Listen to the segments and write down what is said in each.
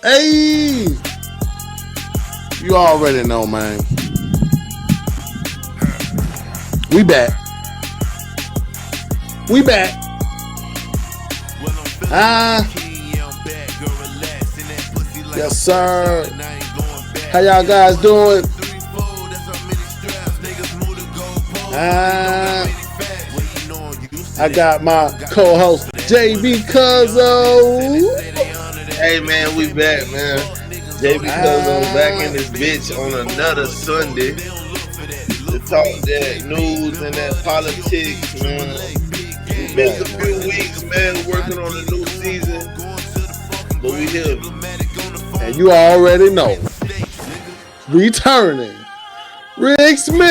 Hey, you already know, man. We back. We back. Yes, sir. How y'all guys doing? I got my co-host JB Cuzzo. Hey man, we back, man. JB Cuzzo back in this bitch on another Sunday to talk that news and that politics, man. We missed a few weeks, man, working on the new season, but we here. And you already know, returning, Rick Smith.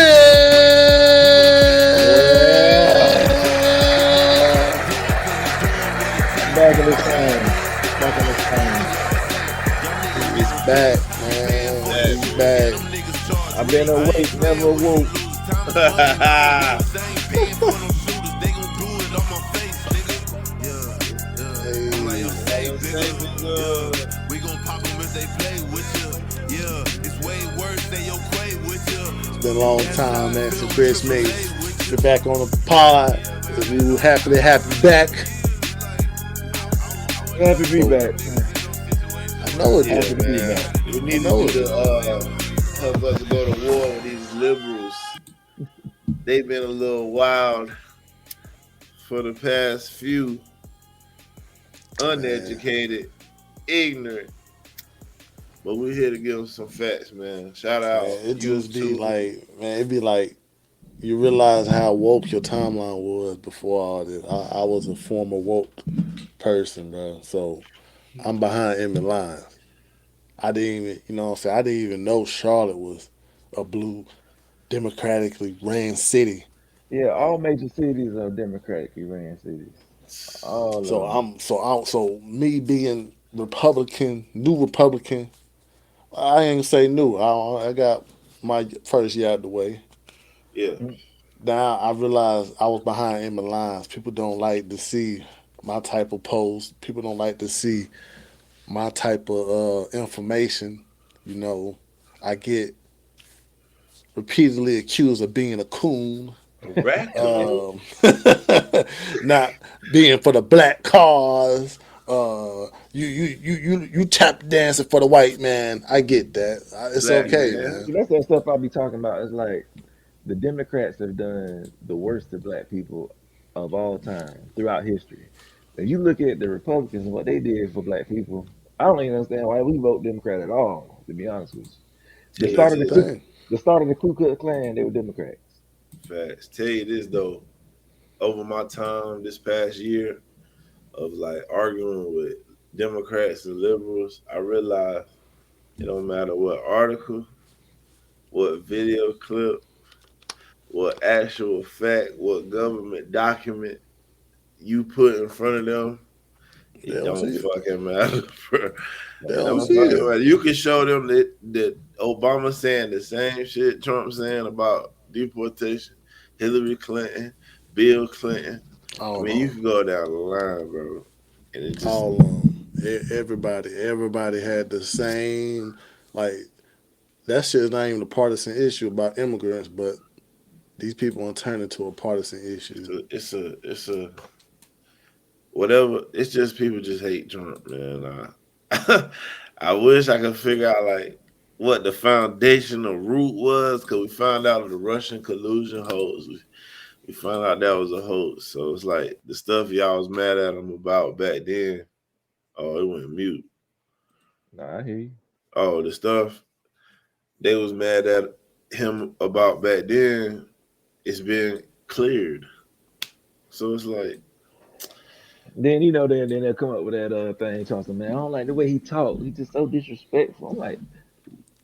Back in this time. Back in this time. He's back, man. He's back. I've been awake, never awoke. It's been a long time, man, since Chris made it back on the pod. We were happy to have you back. Happy to be back. I know it is, man. We need to help us go to war with these liberals. They've been a little wild for the past few. Uneducated, ignorant. But we're here to give them some facts, man. Shout out. Man, it just be like, man, it'd be like you realize how woke your timeline was before all this. I was a former woke person, bro. So I'm behind enemy lines. I didn't even, you know what I'm saying? I didn't even know Charlotte was a blue, democratically ran city. Yeah, all major cities are democratically ran cities. All So me being Republican, new Republican, I ain't gonna say new. I got my first year out the way. Yeah. Now I realize I was behind enemy lines. People don't like to see my type of post. People don't like to see my type of information. You know, I get repeatedly accused of being a coon. Not being for the black cause. You tap dancing for the white man. I get that. It's Black okay, man. See, that's that stuff I be talking about. It's like the Democrats have done the worst to black people of all time throughout history. If you look at the Republicans and what they did for black people, I don't even understand why we vote Democrat at all, to be honest with you. Yeah, that's the thing. The start of the Ku Klux Klan, they were Democrats. Facts. Tell you this though, over my time this past year of like arguing with Democrats and liberals, I realized it don't matter what article, what video clip, what actual fact, what government document you put in front of them, it don't fucking matter. They don't see it. You can show them that Obama saying the same shit Trump saying about deportation, Hillary Clinton, Bill Clinton. I mean, you can go down the line, bro. And it just all of them. Everybody had the same, like, that shit is not even a partisan issue about immigrants, but these people want to turn into a partisan issue. It's a whatever. It's just people just hate Trump, man. I wish I could figure out like what the foundational root was, because we found out the Russian collusion hoax. We found out that was a hoax. So it's like the stuff y'all was mad at him about back then. Oh, it went mute. Nah, I hear you. Oh, the stuff they was mad at him about back then, it's been cleared. So it's like, then then they'll come up with that thing, Charleston, man. I don't like the way he talked. He's just so disrespectful. I'm like,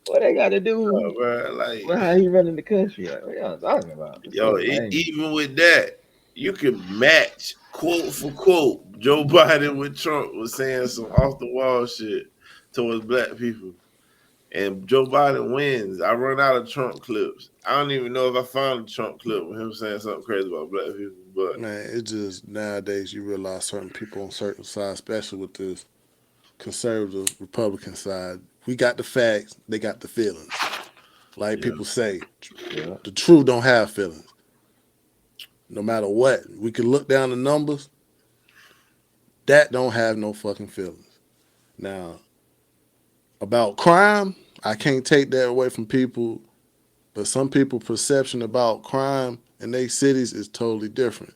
what they got to do bro, like, with how he running the country? Like, what y'all talking about? Even with that, you can match quote for quote Joe Biden with Trump was saying some off the wall shit towards black people. And Joe Biden wins. I run out of Trump clips. I don't even know if I found a Trump clip with him saying something crazy about black people. But man, it just nowadays you realize certain people on certain sides, especially with this conservative Republican side. We got the facts, they got the feelings. Like Yeah. people say, Yeah. the truth don't have feelings. No matter what, we can look down the numbers. That don't have no fucking feelings. Now about crime, I can't take that away from people. But some people' perception about crime in their cities is totally different.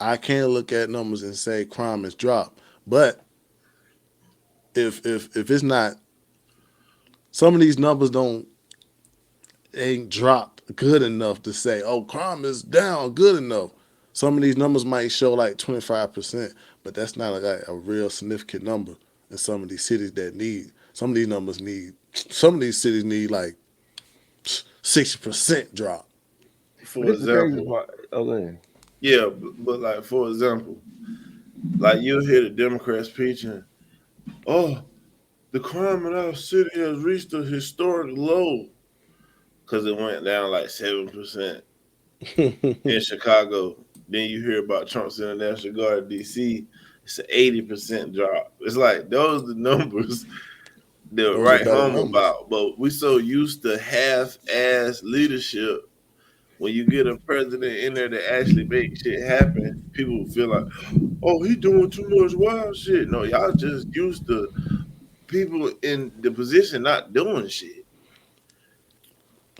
I can't look at numbers and say crime has dropped. But if it's not, some of these numbers don't ain't dropped good enough to say, oh, crime is down good enough. Some of these numbers might show like 25%, but that's not like a real significant number in some of these cities that need. Some of these numbers need. Some of these cities need like 60% drop. But For this the crazy example, part. Oh, go ahead. yeah, but like for example, like you'll hear the Democrats preaching, "Oh, the crime in our city has reached a historic low," because it went down like 7% in Chicago. Then you hear about Trump's International Guard in DC. It's an 80% drop. It's like those are the numbers they'll Those are write better home numbers. about. But we so used to half-ass leadership. When you get a president in there that actually make shit happen, people feel like, oh, he doing too much wild shit. No, y'all just used to people in the position not doing shit.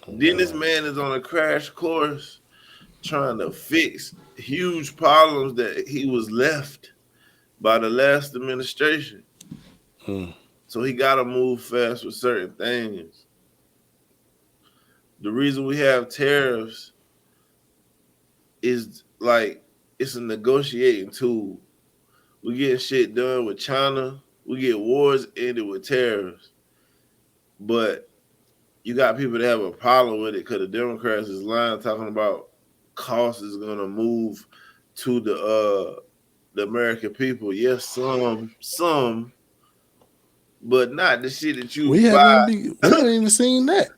Oh Then this God. man is on a crash course trying to fix huge problems that he was left by the last administration. Mm. So he got to move fast with certain things. The reason we have tariffs is like it's a negotiating tool. We get shit done with China. We get wars ended with tariffs. But you got people that have a problem with it because the Democrats is lying talking about cost is gonna move to the American people. Yes, some, but not the shit that you buy. We haven't even seen that.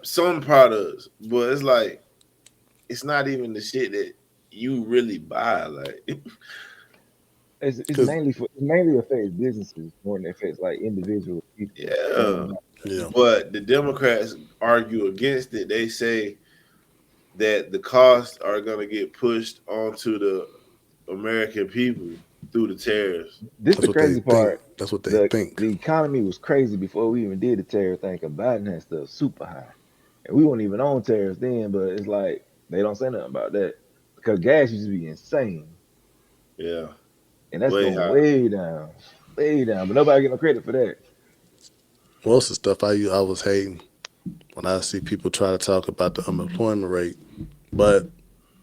Some products, but it's like it's not even the shit that you really buy. Like, It's Cause mainly it mainly affects businesses more than it affects like individual people going yeah. about their yeah, business. But the Democrats argue against it. They say that the costs are going to get pushed onto the American people through the tariffs. This that's the what they crazy think. part. That's what they The think. economy was crazy before we even did the tariff thing. Cause Biden had stuff super high, and we weren't even on tariffs then. But it's like they don't say nothing about that because gas used to be insane, Yeah, and that's way going high. way down, way down. But nobody get no credit for that. Most of the stuff I was hating when I see people try to talk about the unemployment rate, but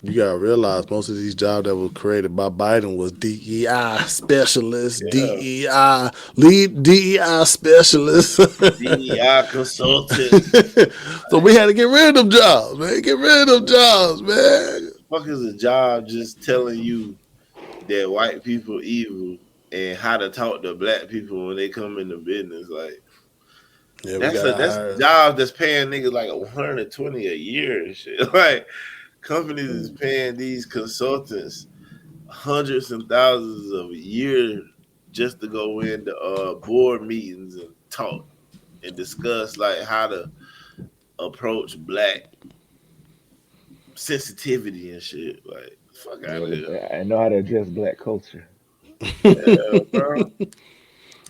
you gotta realize most of these jobs that were created by Biden was DEI specialist, Yeah, DEI lead DEI specialist. DEI consultants. So we had to get rid of them jobs, man. Get rid of them jobs, man. Fuck is a job just telling you that white people evil and how to talk to black people when they come into business. Like Yeah, we gotta that's hire. job that's paying niggas like 120 a year and shit. Like companies is Mm. paying these consultants hundreds and thousands of a year just to go into board meetings and talk and discuss like how to approach black sensitivity and shit. Like fuck out Yeah, of here. I know how to address black culture. Yeah, bro.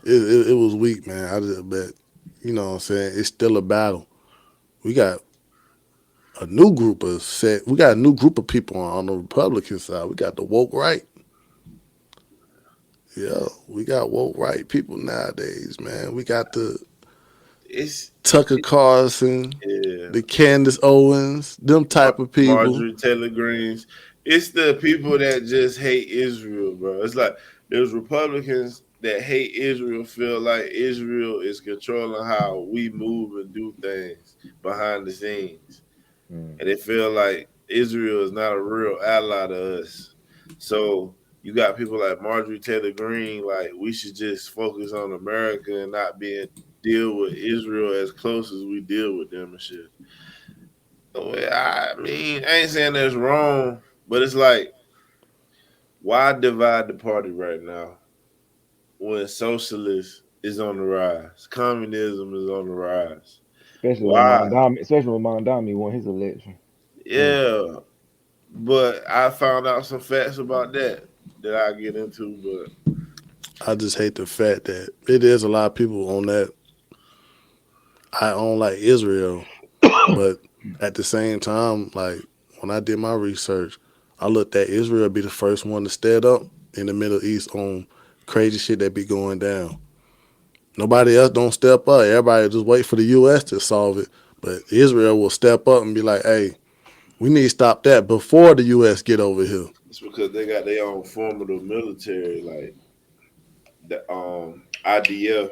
It was weak, man. I just bet, you know what I'm saying? It's still a battle. We got a new group of set. We got a new group of people on the Republican side. We got the woke right. Yeah, we got woke right people nowadays, man. We got the It's Tucker Carlson, yeah. the Candace Owens, them type of people. Marjorie Taylor Greens. It's the people that just hate Israel, bro. It's like there's Republicans that hate Israel, feel like Israel is controlling how we move and do things behind the scenes. Mm. And they feel like Israel is not a real ally to us. So you got people like Marjorie Taylor Greene, like we should just focus on America and not deal with Israel as close as we deal with them and shit. I mean, I ain't saying that's wrong, but it's like, why divide the party right now when socialist is on the rise, communism is on the rise. Why? Especially when Mondami won his election. Mm. Yeah, but I found out some facts about that I get into. But I just hate the fact that it is a lot of people on that. I don't like Israel, but at the same time, like when I did my research, I looked at Israel be the first one to stand up in the Middle East on crazy shit that be going down. Nobody else don't step up. Everybody just wait for the U.S. to solve it. But Israel will step up and be like, "Hey, we need to stop that before the U.S. get over here." it's because they got their own formidable military, like the IDF.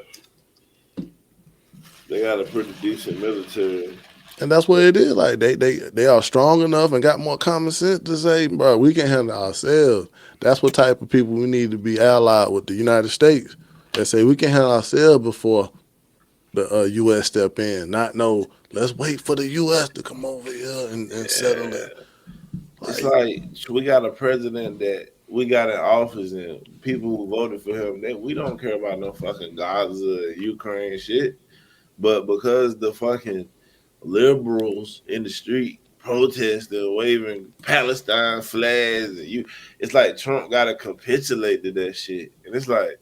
They got a pretty decent military. And that's what it is. Like they are strong enough and got more common sense to say, bro, we can handle ourselves. That's what type of people we need to be allied with the United States. That say we can handle ourselves before the U.S. step in. Not no, let's wait for the U.S. to come over here and settle it. Yeah. It's Like, like we got a president that we got in office and people who voted for him, we don't care about no fucking Gaza and Ukraine shit. But because the fucking liberals in the street protesting, waving Palestine flags, and it's like Trump got to capitulate to that shit. And it's like,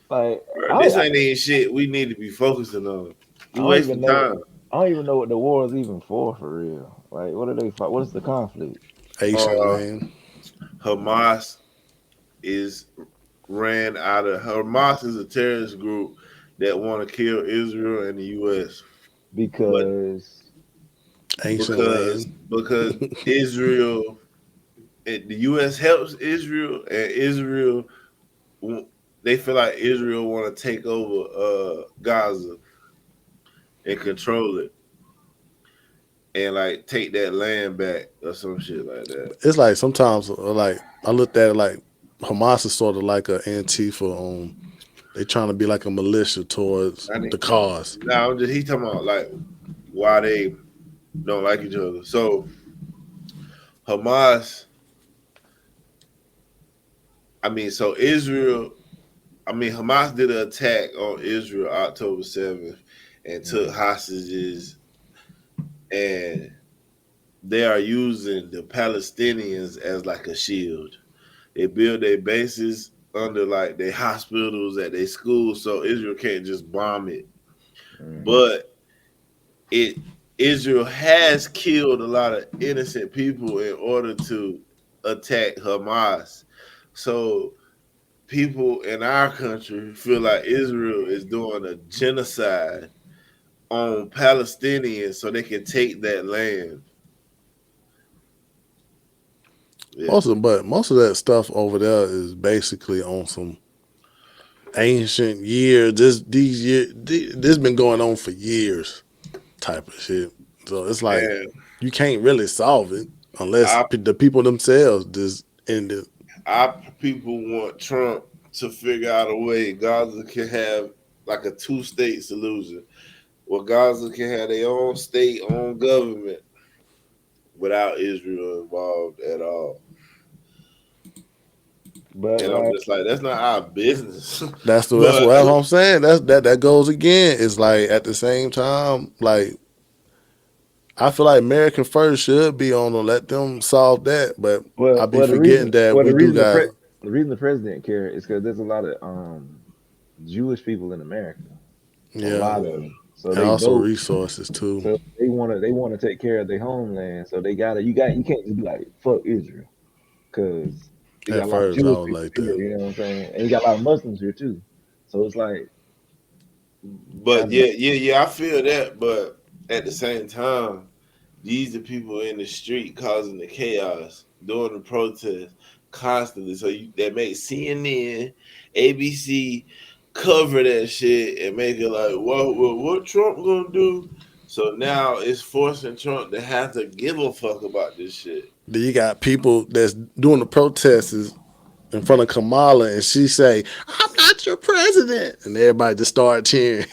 Like bro, this I, ain't even shit we need to be focusing on. I You don't even wasting know. time. I don't even know what the war is even for real. Like, what are they fight? What is the conflict? Asian Uh, land. Hamas is ran out of Hamas is a terrorist group that want to kill Israel and the U.S. But Because Ancient because land. because Israel, the U.S. helps Israel, and Israel they feel like Israel want to take over Gaza and control it and like take that land back or some shit like that. It's like sometimes like I looked at it like Hamas is sort of like a Antifa on. They trying to be like a militia towards I the think cause. now I'm just he talking about like why they don't like each other. So Hamas, so Israel, Hamas did an attack on Israel October 7th and took mm, hostages, and they are using the Palestinians as like a shield. They build their bases under like their hospitals at their schools, so Israel can't just bomb it. mm. But it Israel has killed a lot of innocent people in order to attack Hamas. So people in our country feel like Israel is doing a genocide on Palestinians so they can take that land. Yeah. Most of that stuff over there is basically on some ancient years. This been going on for years type of shit. So it's like And you can't really solve it unless our, the people themselves just end it. our people want Trump to figure out a way Gaza can have like a two-state solution. Where Gaza can have their own state, own government without Israel involved at all. But And I'm like, just like, that's not our business. That's but what I'm saying. That goes again. It's like at the same time, like I feel like American first should be on to let them solve that, but I well, be forgetting that well, we do got the reason the president care is because there's a lot of Jewish people in America, a yeah, lot of yeah. them. So and they also know. resources too. So they want to take care of their homeland. So they gotta you can't just be like fuck Israel because you got At a lot of first, I Jewish was people like here. that. You know what I'm saying? And you got a lot of Muslims here too. So it's like But gotta be yeah, I feel that. But at the same time, these are people in the street causing the chaos, doing the protests constantly. So that makes CNN, ABC cover that shit and make it like, what Trump gonna do? So now it's forcing Trump to have to give a fuck about this shit. Then you got people that's doing the protests in front of Kamala, and she say, "I'm not your president," and everybody just start cheering.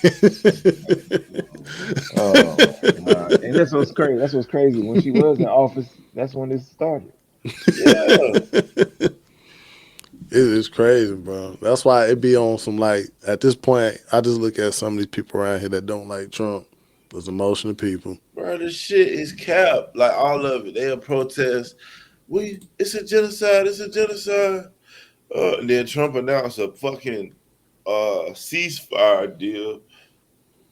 oh my god. And that's what's crazy. That's what's crazy. When she was in office, that's when this started. Yeah. It's crazy, bro. That's why it be on some like at this point. I just look at some of these people around here that don't like Trump. Those emotional people. Bro, this shit is cap. Like all of it. They'll protest. It's a genocide, it's a genocide. And then Trump announced a fucking ceasefire deal.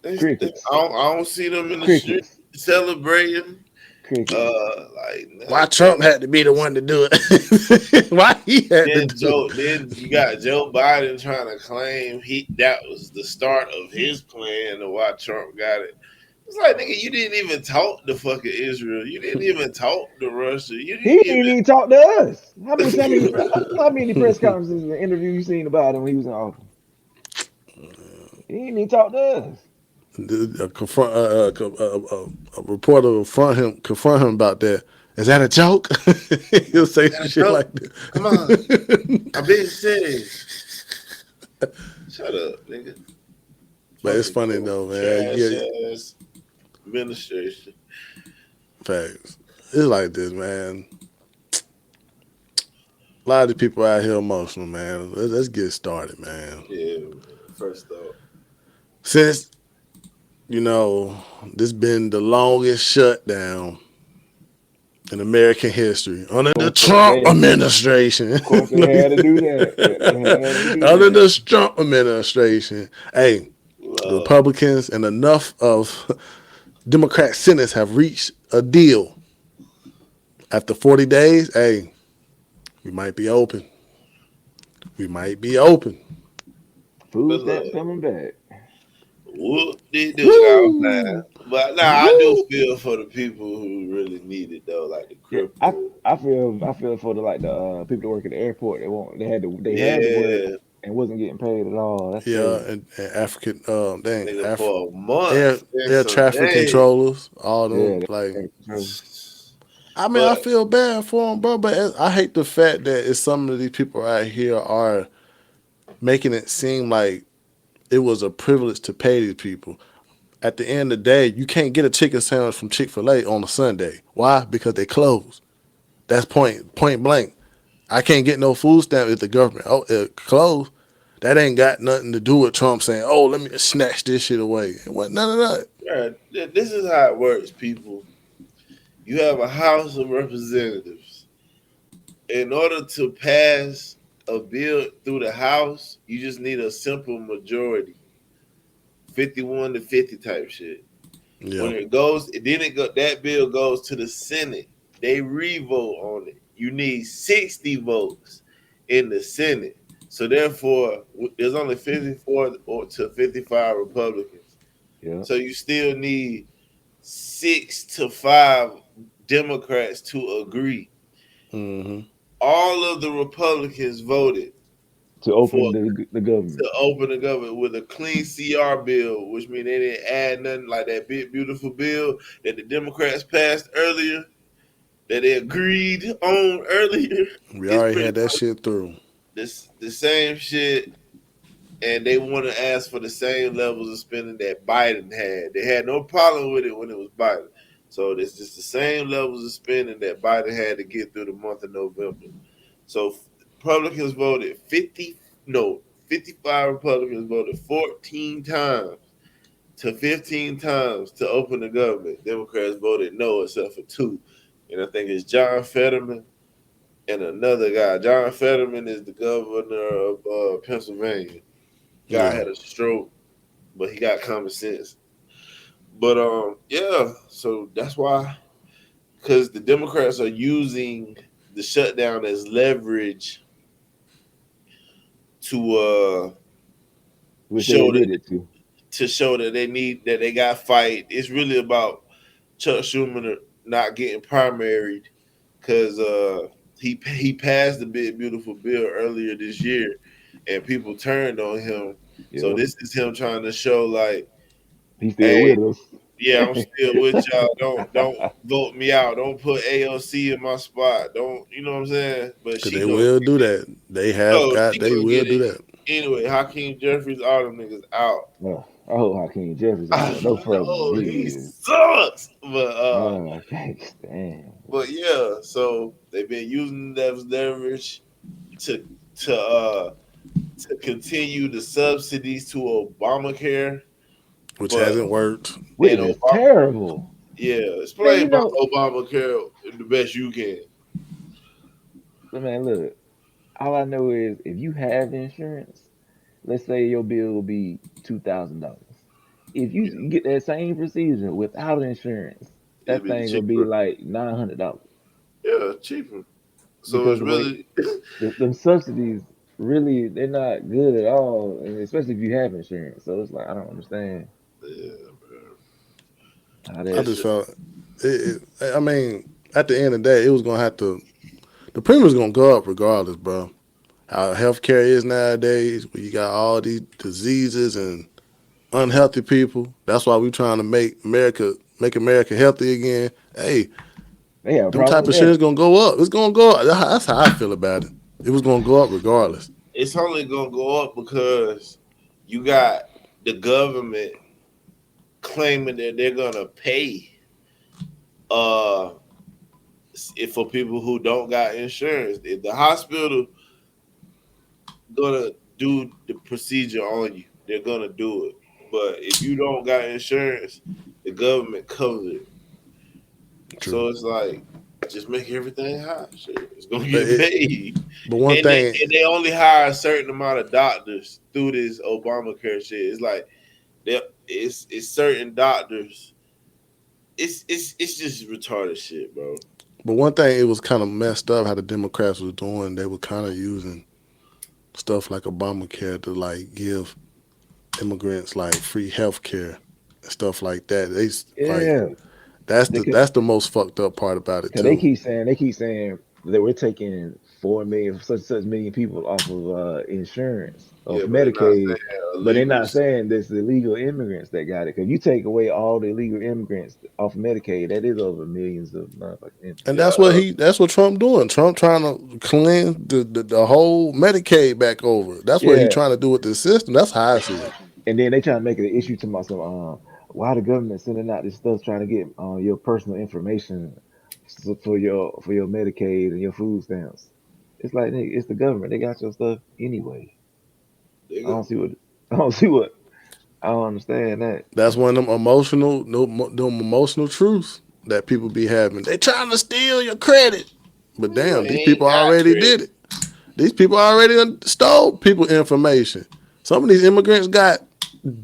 Crickets, I don't see them in the street crickets, celebrating. crickets. Like Why nothing. Trump had to be the one to do it? Why he had to do it? Then you got Joe Biden trying to claim that was the start of his plan to why Trump got it. It's like, nigga, you didn't even talk to fucking Israel. You didn't even talk to Russia. You He didn't didn't even talk to us. How many press conferences and interviews you seen about him when he was in office? He didn't even talk to us. A reporter will confront him about that. Is that a joke? He'll say some even shit talk. like Come on, that. I'm being serious. Shut up, nigga. But it's Fucking funny though, man. trash Yeah, ass administration. facts. It's like this, man. A lot of the people out here emotional, man. Let's get started, man. Yeah, man. First off. Since you know this been the longest shutdown in American history under the Of Trump administration. course, they had to do that. They had to do Under that. the Trump administration. Hey, the Uh, Republicans and enough of Democrat senators have reached a deal. After 40 days, hey, we might be open. We might be open. Food but stamps look, coming back. whoop de doo. Now I'm playing. Woo! But nah, I do Woo! feel for the people who really need it though, like the Yeah, crippled. I feel for the people that work at the airport. They had to work Yeah, and wasn't getting paid at all. That's Yeah, crazy. and African, nigga, for a air month and air some traffic days. controllers, all Yeah, them like. control. I mean, I But feel bad for them, bro, but I hate the fact that it's some of these people out here are making it seem like it was a privilege to pay these people. At the end of the day, you can't get a chicken sandwich from Chick-fil-A on a Sunday. Why? Because they closed. That's point blank. I can't get no food stamp if the government closed. That ain't got nothing to do with Trump saying, "Oh, let me snatch this shit away." What? None of that. bruh, this is how it works, people. You have a House of Representatives. In order to pass a bill through the House, you just need a simple majority, 51 to 50 type shit. When Yeah. it goes, that bill goes to the Senate. They revote on it. You need 60 votes in the Senate. So therefore, there's only 54 to 55 Republicans. Yeah. So you still need 6 to 5 Democrats to agree. Mm-hmm. All of the Republicans voted To for open the government. to open the government with a clean CR bill, which means they didn't add nothing like that big beautiful bill that the Democrats passed earlier, that they agreed on earlier. We It's already pretty had that much shit through. the same shit, and they want to ask for the same levels of spending that Biden had. They had no problem with it when it was Biden. So it's just the same levels of spending that Biden had to get through the month of November. So Republicans voted 55 Republicans voted 14 times to 15 times to open the government. Democrats voted no except for 2. And I think it's John Fetterman and another guy. John Fetterman is the governor of Pennsylvania. Guy Yeah. had a stroke, but he got common sense. But yeah, so that's why, because the Democrats are using the shutdown as leverage to Which they show that admitted to. they got fight. It's really about Chuck Schumer not getting primaried because he passed the big beautiful bill earlier this year, and people turned on him. So Yeah. this is him trying to show like, He's still hey, with us. yeah, I'm still with y'all. Don't vote me out. Don't put AOC in my spot. Don't, you know what I'm saying? But Cause she they gonna will do that. They have no, got. she They gonna will get do it that. anyway. Hakeem Jeffries, all them niggas out. No, I hope Hakeem Jeffries ain't I got no further than know he he is. sucks, Oh, I can't stand. but yeah. So they've been using that as leverage to to uh to continue the subsidies to Obamacare, which but hasn't worked. which and is Obama, terrible. yeah, Man, explain you about know, Obamacare the best you can. man, look, all I know is if you have insurance, let's say your bill will be $2,000. If Yeah, you get that same procedure without insurance, it'll that be thing will be cheaper. like $900 Yeah, cheaper. So because it's the way really the subsidies really they're not good at all, and especially if you have insurance. So it's like I don't understand yeah, bro. how I that. It's just just felt I mean, at the end of the day, it was gonna have to. The premium was gonna go up regardless, bro. How healthcare is nowadays, where you got all these diseases and unhealthy people. That's why we trying to make America healthy again. Hey, They have a them problem type with of shit that. is gonna go up. It's gonna go up. That's how I feel about it. It was gonna go up regardless. it's only gonna go up because you got the government claiming that they're gonna pay uh if for people who don't got insurance. If the hospital gonna do the procedure on you, they're gonna do it. But if you don't got insurance, the government covers it. True, So it's like just make everything high. Shit, it's gonna but get paid. but one And they thing, and they only hire a certain amount of doctors through this Obamacare shit. It's like it's certain doctors. It's just retarded shit, bro. it was kind of messed up how the Democrats was doing. They were kind of using stuff like Obamacare to like give immigrants like free health care and stuff like that. Like Yeah, that's the most fucked up part about it because too. they keep saying that we're taking 4 million, such million people off of insurance, Yeah, of but they're not Medicaid, saying but they're not illegals. saying this illegal immigrants that got it. Because you take away all the illegal immigrants off of Medicaid, that is over millions of motherfucking And immigrants. Yeah, that's what Trump doing. Trump trying to cleanse the whole Medicaid back over. That's what he's Yeah, trying to do with this system. That's how I see it. and then they trying to make it an issue to myself. Why the government sending out this stuff trying to get your personal information for your Medicaid and your food stamps? It's like nigga, it's the government. They got your stuff anyway. they I don't go. see what I don't see what I don't understand that. That's one of them them emotional truths that people be having. They trying to steal your credit, but You damn, these ain't people got already credit. did it. These people already stole people information. Some of these immigrants got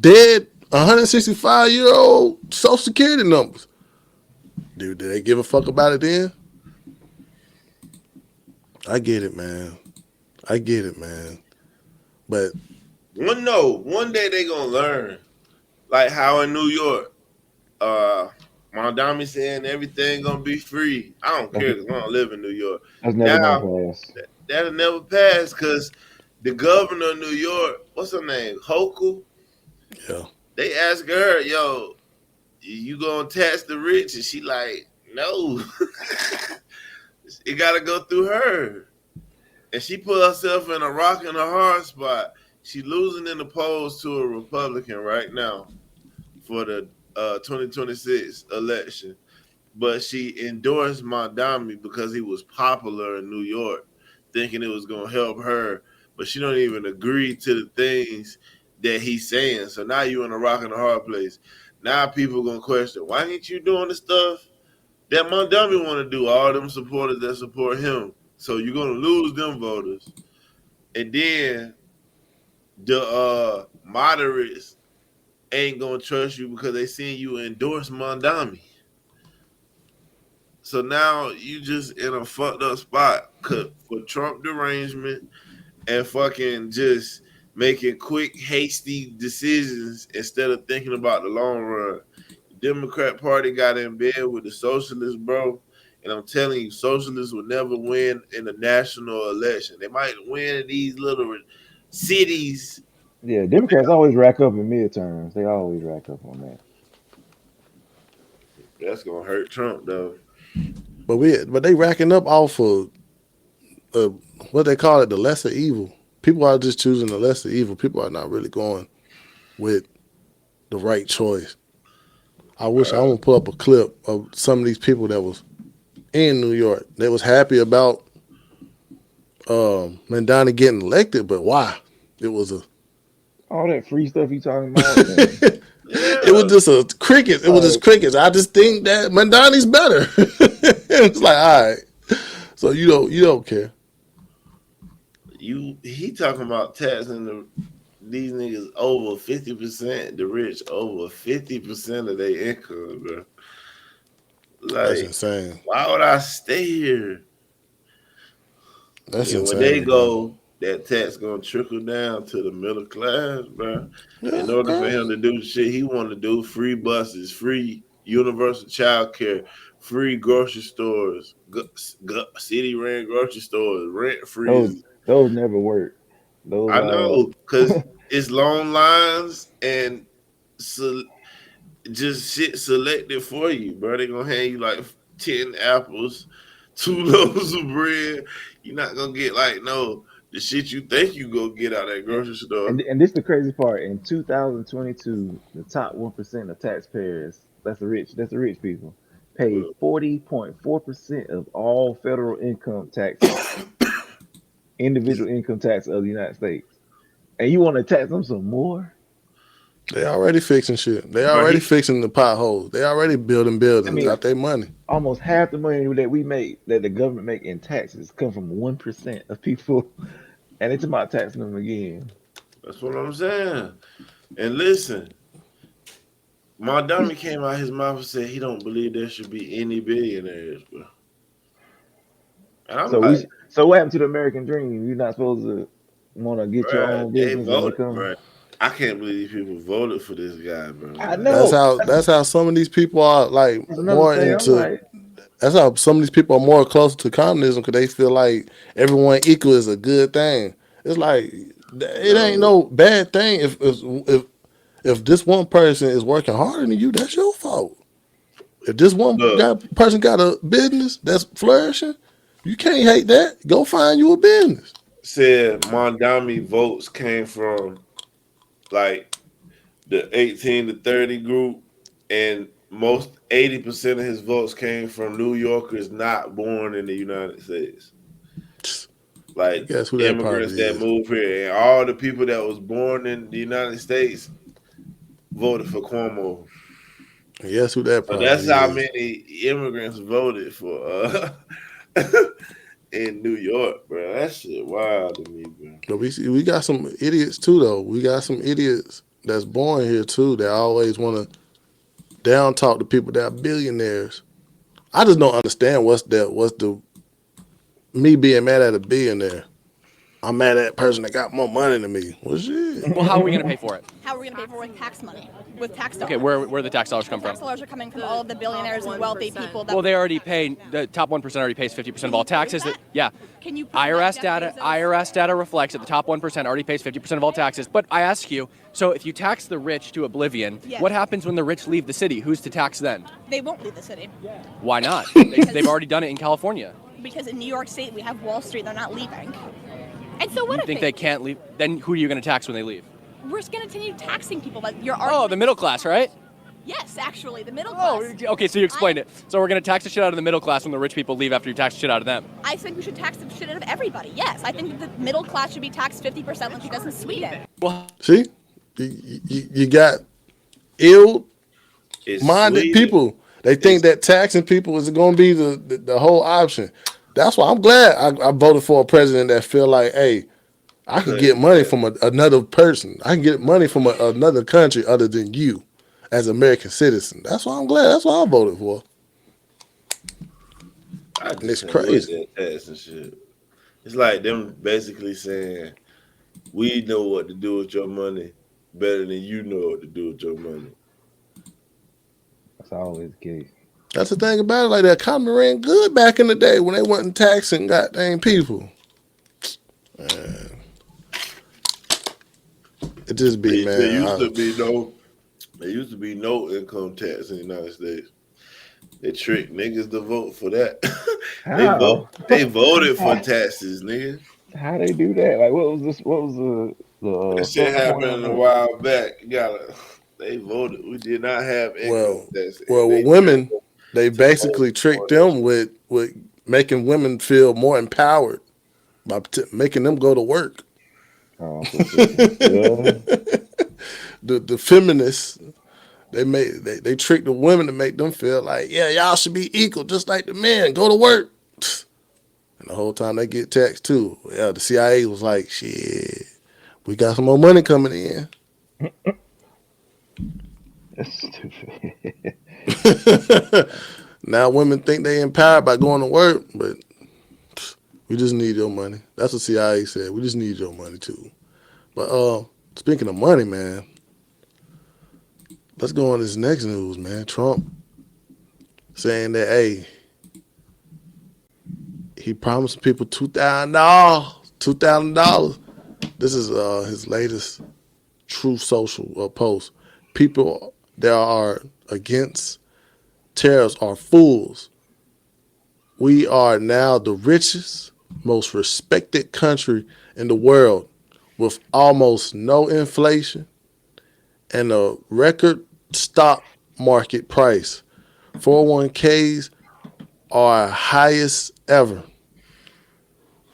dead 165-year-old social security numbers. Dude, did they give a fuck about it then? I get it, man. I get it, man. But One day they gonna learn. Like how in New York, uh, Mondami saying everything gonna be free. I don't That's care because I don't live in New York. that's never gonna Now pass. that'll never pass because the governor of New York, what's her name, Hochul, yeah, they ask her, "Yo, you gonna tax the rich?" And she like, "No, it gotta go through her." And she put herself in a rock and a hard spot. She losing in the polls to a Republican right now for the 2026 election. But she endorsed Mondami because he was popular in New York, thinking it was going to help her. But she don't even agree to the things that he's saying. So now you're in a rock and a hard place. Now people going to question, why ain't you doing the stuff that Mondami want to do? All them supporters that support him. So you're going to lose them voters. And then the moderates ain't gonna trust you because they seen you endorse Mondami. So now you just in a fucked up spot for Trump derangement and fucking just making quick, hasty decisions instead of thinking about the long run. The Democrat Party got in bed with the socialists, bro. And I'm telling you, socialists will never win in the national election. They might win in these little cities. Yeah, Democrats always rack up in midterms. They always rack up on that. That's gonna hurt Trump though. but they racking up off of uh, what they call it, the lesser evil. People are just choosing the lesser evil. People are not really going with the right choice. I want to pull up a clip of some of these people that was in New York. They was happy about Mandani getting elected, but why? It was a All that free stuff you talking about, and it was Yeah, just a cricket. It was just like, crickets. I just think that Mandani's better. It's like, all right. So you don't care. he talking about taxing these niggas over 50%, the rich over 50% of their income, bro. That's Like, insane. why would I stay here? That's And when they insane, bro. go, that tax gonna trickle down to the middle class, bro. In Yeah, order for bro. him to do the shit he want to do, free buses, free universal child care, free grocery stores, city ran grocery stores, rent those freeze. those never work. Those I know, cause it's long lines and so just shit selected for you, bro. They gonna hand you like 10 apples, 2 loaves of bread. You're not gonna get like no the shit you think you go get out that grocery store. and this the crazy part. In 2022, the top 1% of taxpayers, that's the rich people, pay 40.4% of all federal income taxes, individual income tax of the United States. And you want to tax them some more? They already fixing shit. They Bro, already fixing the potholes. They already building I buildings. mean, Got their money. almost half the money that we make, that the government make in taxes, come from 1% of people, and it's about taxing them again. that's what I'm saying. And listen, Mondami came out his mouth and said he don't believe there should be any billionaires, bro. And I'm So we, like, so what happened to the American dream? You're not supposed to want to get your bro, own they business and voted, become. bro. I can't believe these people voted for this guy, bro. I Like, That's know. how that's how some of these people are like That's another more thing. I'm into. like, That's how some of these people are more closer to communism because they feel like everyone equal is a good thing. It's like it ain't no, no bad thing if this one person is working harder than you. That's your fault. If this one look, person got a business that's flourishing, you can't hate that. Go find you a business. said Mondami votes came from like the 18 to 30 group, and most 80% of his votes came from New Yorkers not born in the United States. Like Guess who that immigrants probably that is? moved here, and all the people that was born in the United States voted for Cuomo. Guess who that So that's probably how is? many immigrants voted for in New York, bro. That shit wild to me, bro. But we got some idiots too though. We got some idiots that's born here too that always want to down talk to people that are billionaires. I just don't understand what's the me being mad at a billionaire. I'm mad at that person that got more money than me. Well, shit. Well, how are we going to pay for it? How are we going to pay for it with tax money, with tax dollars? Okay, where the tax dollars come from? Tax dollars are coming from all of the billionaires and wealthy people. That Well, they already pay. The top 1% already pays 50% of all taxes. Yeah. Can you prove IRS that, data. Jeff Bezos? IRS data reflects that the top 1% already pays 50% of all taxes. But I ask you, so if you tax the rich to oblivion, Yes. what happens when the rich leave the city? Who's to tax then? They won't leave the city Why not? They've already done it in California. because in New York State we have Wall Street. They're not leaving. And so what You if think they can't leave? Then who are you going to tax when they leave? We're just going to continue taxing people. But your Oh, argument, the middle class, right? Yes, actually, the middle Oh, class. okay. So you explained it. So we're going to tax the shit out of the middle class when the rich people leave after you tax the shit out of them. I think we should tax the shit out of everybody. Yes, I think that the middle class should be taxed 50% like it does in Sweden. Well, See, you got ill-minded It's Sweden. people. They think that taxing people is going to be the whole option. That's why I'm glad I voted for a president that feel like, hey, I can get money from another person. I can get money from another country other than you as an American citizen. That's why I'm glad. That's why I voted for. I And it's just can't with crazy. that tax and shit. It's like them basically saying we know what to do with your money better than you know what to do with your money. that's always the case. That's the thing about it. Like the economy ran good back in the day when they wasn't taxing goddamn people. Man. It just be, There man. used to be no, there used to be no income tax in the United States. They tricked niggas to vote for that. How? They voted for taxes, nigga. How they do that? Like, what was this? What was the That shit selling point happened on a that? while back. You gotta. They voted. We did not have income well, tax, well, and with they women, tricked they them to vote basically for tricked that. them with making women feel more empowered by making them go to work. Oh, for sure. Yeah. The feminists, they trick the women to make them feel like, yeah, y'all should be equal, just like the men. Go to work. And the whole time they get text too. Yeah, the CIA was like, shit, we got some more money coming in. That's stupid. Now women think they empowered by going to work, but we just need your money. That's what CIA said. We just need your money too. But speaking of money, man, let's go on this next news, man. Trump saying that, hey, he promised people $2,000. $2,000. This is his latest True Social post. People that are against tariffs are fools. We are now the richest, most respected country in the world with almost no inflation and a record stock market price. 401ks are highest ever.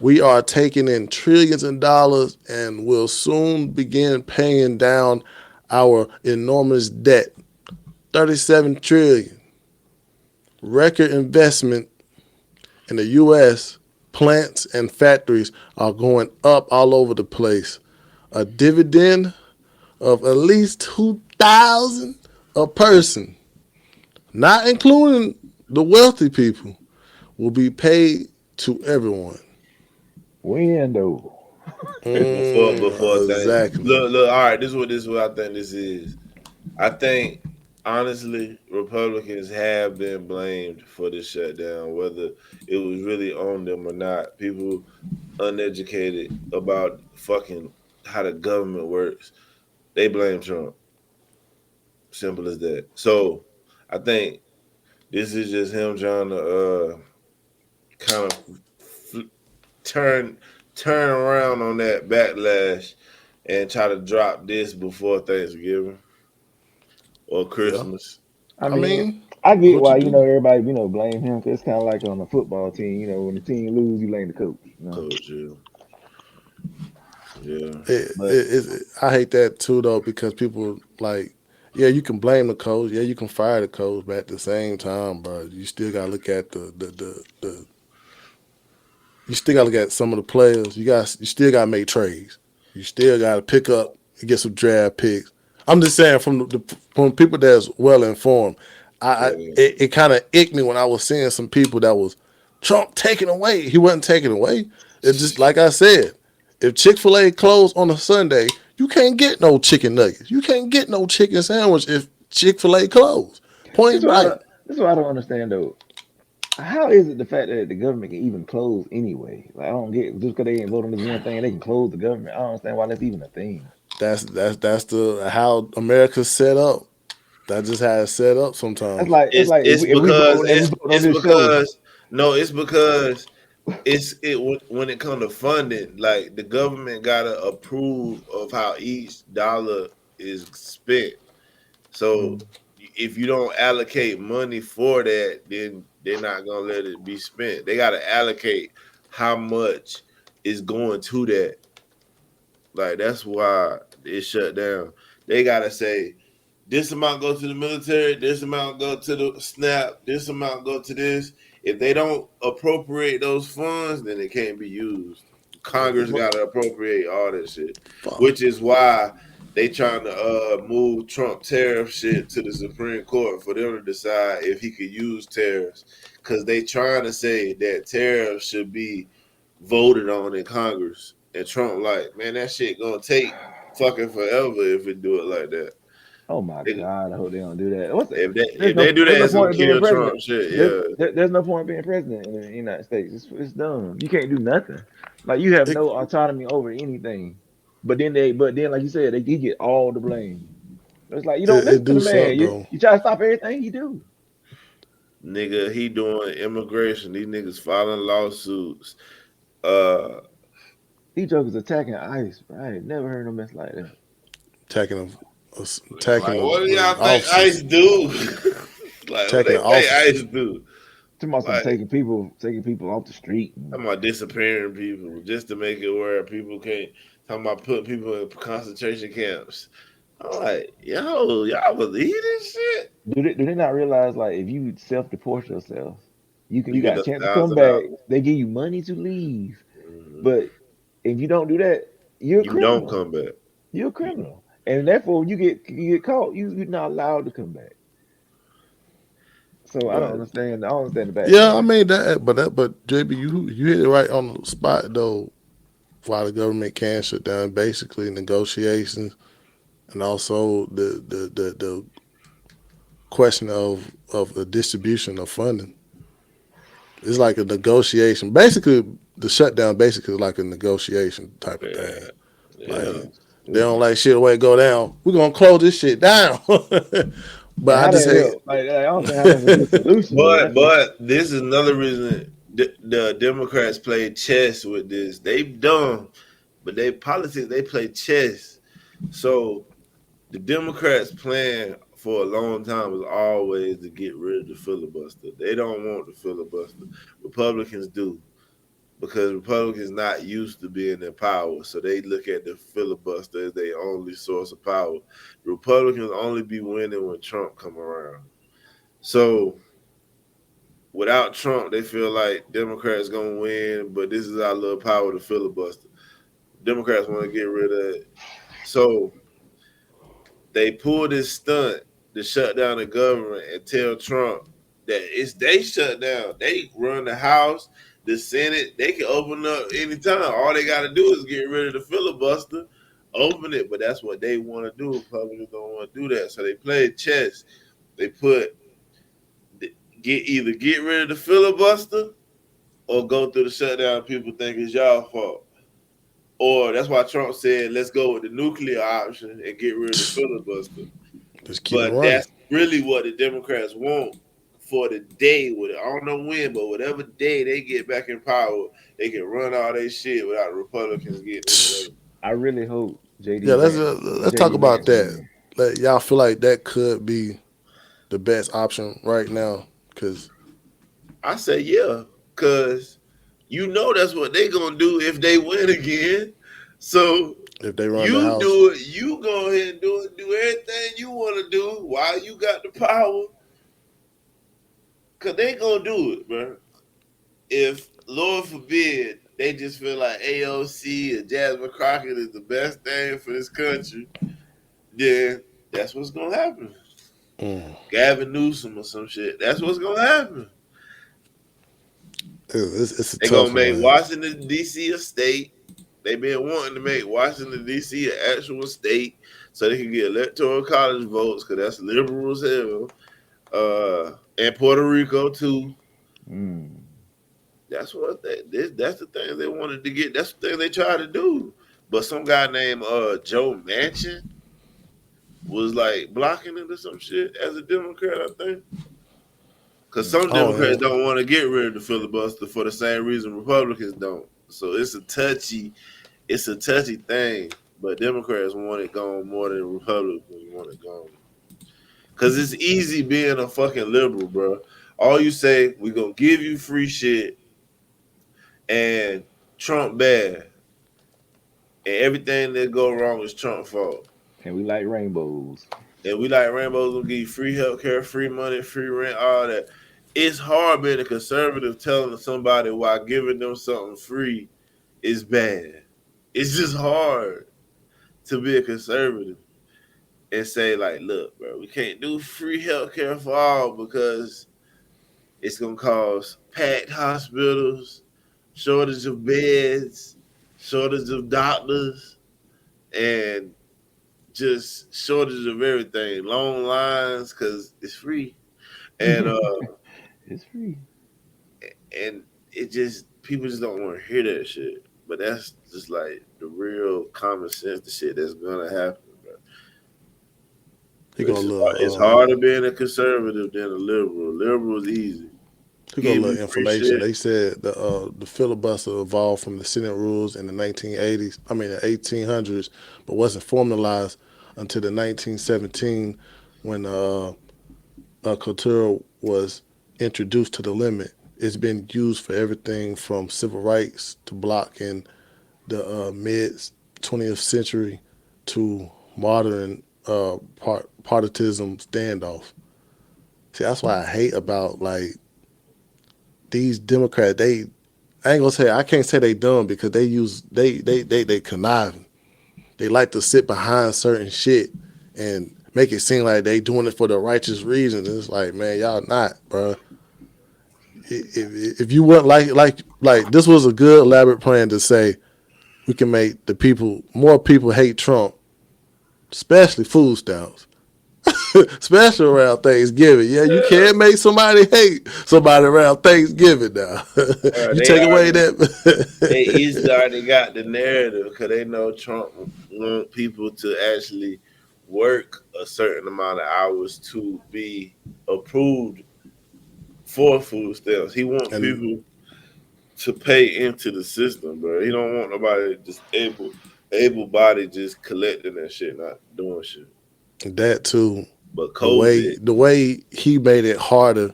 We are taking in trillions of dollars and will soon begin paying down our enormous debt. 37 trillion. Record investment in the U.S. Plants and factories are going up all over the place. A dividend of at least 2,000 a person, not including the wealthy people, will be paid to everyone. When though? Before things. Exactly. Look. All right, this is what I think this is. I think honestly, Republicans have been blamed for this shutdown, whether it was really on them or not. People uneducated about fucking how the government works. They blame Trump. Simple as that. So I think this is just him trying to kind of turn around on that backlash and try to drop this before Thanksgiving or Yeah. Christmas. I I mean, mean, I that's get what you why do. everybody blame him because it's kind of like on a football team. When the team lose, you blame the coach. Coach, yeah. But I hate that too, though, because people like, yeah, you can blame the coach, yeah, you can fire the coach, but at the same time, bro, you still gotta look at the you still gotta look at some of the players. You still gotta make trades. You still gotta pick up and get some draft picks. I'm just saying from people that's well informed. Yeah. It kind of icked me when I was seeing some people that was Trump taking away. He wasn't taking away. It's just like I said. If Chick-fil-A closed on a Sunday, you can't get no chicken nuggets. You can't get no chicken sandwich if Chick-fil-A closed. this is Point what I blank. don't, this is what I don't understand though. How is it the fact that the government can even close anyway? Like I don't get just because they ain't vote on this one thing, they can close the government. I don't understand why that's even a thing. That's the how America's set up. That's just how it's set up That's sometimes. like it's like It's if we because vote if we vote on it's this show. because no, it's because when it comes to funding, like the government gotta approve of how each dollar is spent. So Mm. if you don't allocate money for that, then they're not gonna let it be spent. They gotta allocate how much is going to that. Like that's why it's shut down. They gotta say this amount go to the military, this amount go to the SNAP, this amount go to this. If they don't appropriate those funds, then it can't be used. Congress got to appropriate all that shit, Fuck. which is why they trying to move Trump tariff shit to the Supreme Court for them to decide if he could use tariffs, because they trying to say that tariffs should be voted on in Congress, and Trump like, man, that shit gonna take fucking forever if we do it like that. Oh my They, God! I hope they don't do that. What's that? if they do There's that, no it's some point in being kill president. Trump shit. There's Yeah, there's no point in being president in the United States. It's dumb. You can't do nothing. Like you have It, no autonomy over anything. But then like you said, he get all the blame. It's like you don't it listen to do the man. suck You though. you try to stop everything he do. nigga, he doing immigration. These niggas filing lawsuits. Uh, These jokers attacking ICE. Right? Never heard no mess like that. Attacking like what do the y'all think officers, ICE do? Like what attacking they the think ICE officers. do? To about some Like taking people off the street. talking about disappearing people just to make it where people can't. Talking about putting people in concentration camps. I'm like, yo, y'all believe this shit? Do they not realize like if you self deport yourself, you You get got a the chance to come back. $1,000. They give you money to leave, Mhm. but if you don't do that, you're a You don't criminal. come back. You're a You, criminal, and therefore when you get caught, you're not allowed to come back. So but I don't understand the Yeah, I backlash. mean but JB, you hit it right on the spot though. Why the government can shut down, basically negotiations, and also the question of the distribution of funding. It's like a negotiation. Basically, the shutdown basically is like a negotiation type of thing. yeah, Like yeah. Man, they don't stupid. like shit the way it go down. We're gonna close this shit down. But And I how just that hate. help? Like I don't think how that's a good solution though. But That's just but this is another reason the Democrats play chess with this. They dumb, but they politics they play chess. So the Democrats' plan for a long time was always to get rid of the filibuster. They don't want the filibuster. Republicans do because Republicans not used to being in power, so they look at the filibuster as their only source of power. Republicans only be winning when Trump come around. So without Trump, they feel like Democrats gonna win, but this is our little power to filibuster. Democrats want to get rid of it. So they pull this stunt to shut down the government and tell Trump that it's they shut down. They run the House, the Senate. They can open up anytime. All they got to do is get rid of the filibuster, open it. But that's what they want to do. Republicans don't want to do that, so they play chess. They put get rid of the filibuster or go through the shutdown. People think it's y'all fault. Or that's why Trump said, let's go with the nuclear option and get rid of the filibuster. Just keep it But running. that's really what the Democrats want for the day. I don't know when, but whatever day they get back in power, they can run all their shit without the Republicans getting in the way. I really hope Yeah, let's talk JD about Vance that. win. Like, y'all feel like that could be the best option right now because I say yeah, because you know that's what they gonna do if they win again. So if they run the you house, do it, you go ahead and do it, do everything you want to do while you got the power, cause they gonna do it, bro. If Lord forbid they just feel like AOC and Jasmine Crockett is the best thing for this country, then that's what's gonna happen. mm, Gavin Newsom or some shit. That's what's gonna happen. it's a They tough gonna one, make man. Washington D.C. a state. They been wanting to make Washington D.C. an actual state so they can get electoral college votes because that's liberal as hell. And Puerto Rico too. Mm. That's what that's the thing they wanted to get. That's the thing they tried to do. But some guy named Joe Manchin was like blocking it or some shit as a Democrat, I think. Because some Oh Democrats yeah, don't want to get rid of the filibuster for the same reason Republicans don't. So it's a touchy thing. But Democrats want it gone more than Republicans want it gone. Because it's easy being a fucking liberal, bro. All you say, we gonna give you free shit and Trump bad. And everything that go wrong is Trump fault. And we like rainbows. And we like Rainbow's gonna give you free healthcare, free money, free rent, all that. It's hard being a conservative telling somebody why giving them something free is bad. It's just hard to be a conservative and say, like, look, bro, we can't do free healthcare for all because it's gonna cause packed hospitals, shortage of beds, shortage of doctors, and just shortage of everything, long lines because it's free, and It's free. and it just people just don't want to hear that shit. But that's just like the real common sense, the shit that's gonna happen. Bro. he go a It's little harder being a conservative than a liberal. Liberal is easy. he go a Give you little free information. shit. They said the filibuster evolved from the Senate rules in the 1980s. I mean the 1800s, but wasn't formalized until the 1917 when Couture was introduced to the limit. It's been used for everything from civil rights to blocking the mid 20th century to modern partitism standoff. See, that's why I hate about like these Democrats. I ain't gonna say I can't say they dumb because they use they conniving. They like to sit behind certain shit and make it seem like they doing it for the righteous reasons. It's like, man, y'all not, bro. If you weren't like this was a good elaborate plan to say we can make the people more people hate Trump, especially food stamps, especially around Thanksgiving. Yeah, you can't make somebody hate somebody around Thanksgiving now. You They take away already they that. easily already got the narrative because they know Trump want people to actually work a certain amount of hours to be approved for food stamps. He want And people to pay into the system, bro. He don't want nobody just able body just collecting that shit, not doing shit. that too, But the way COVID, the way he made it harder.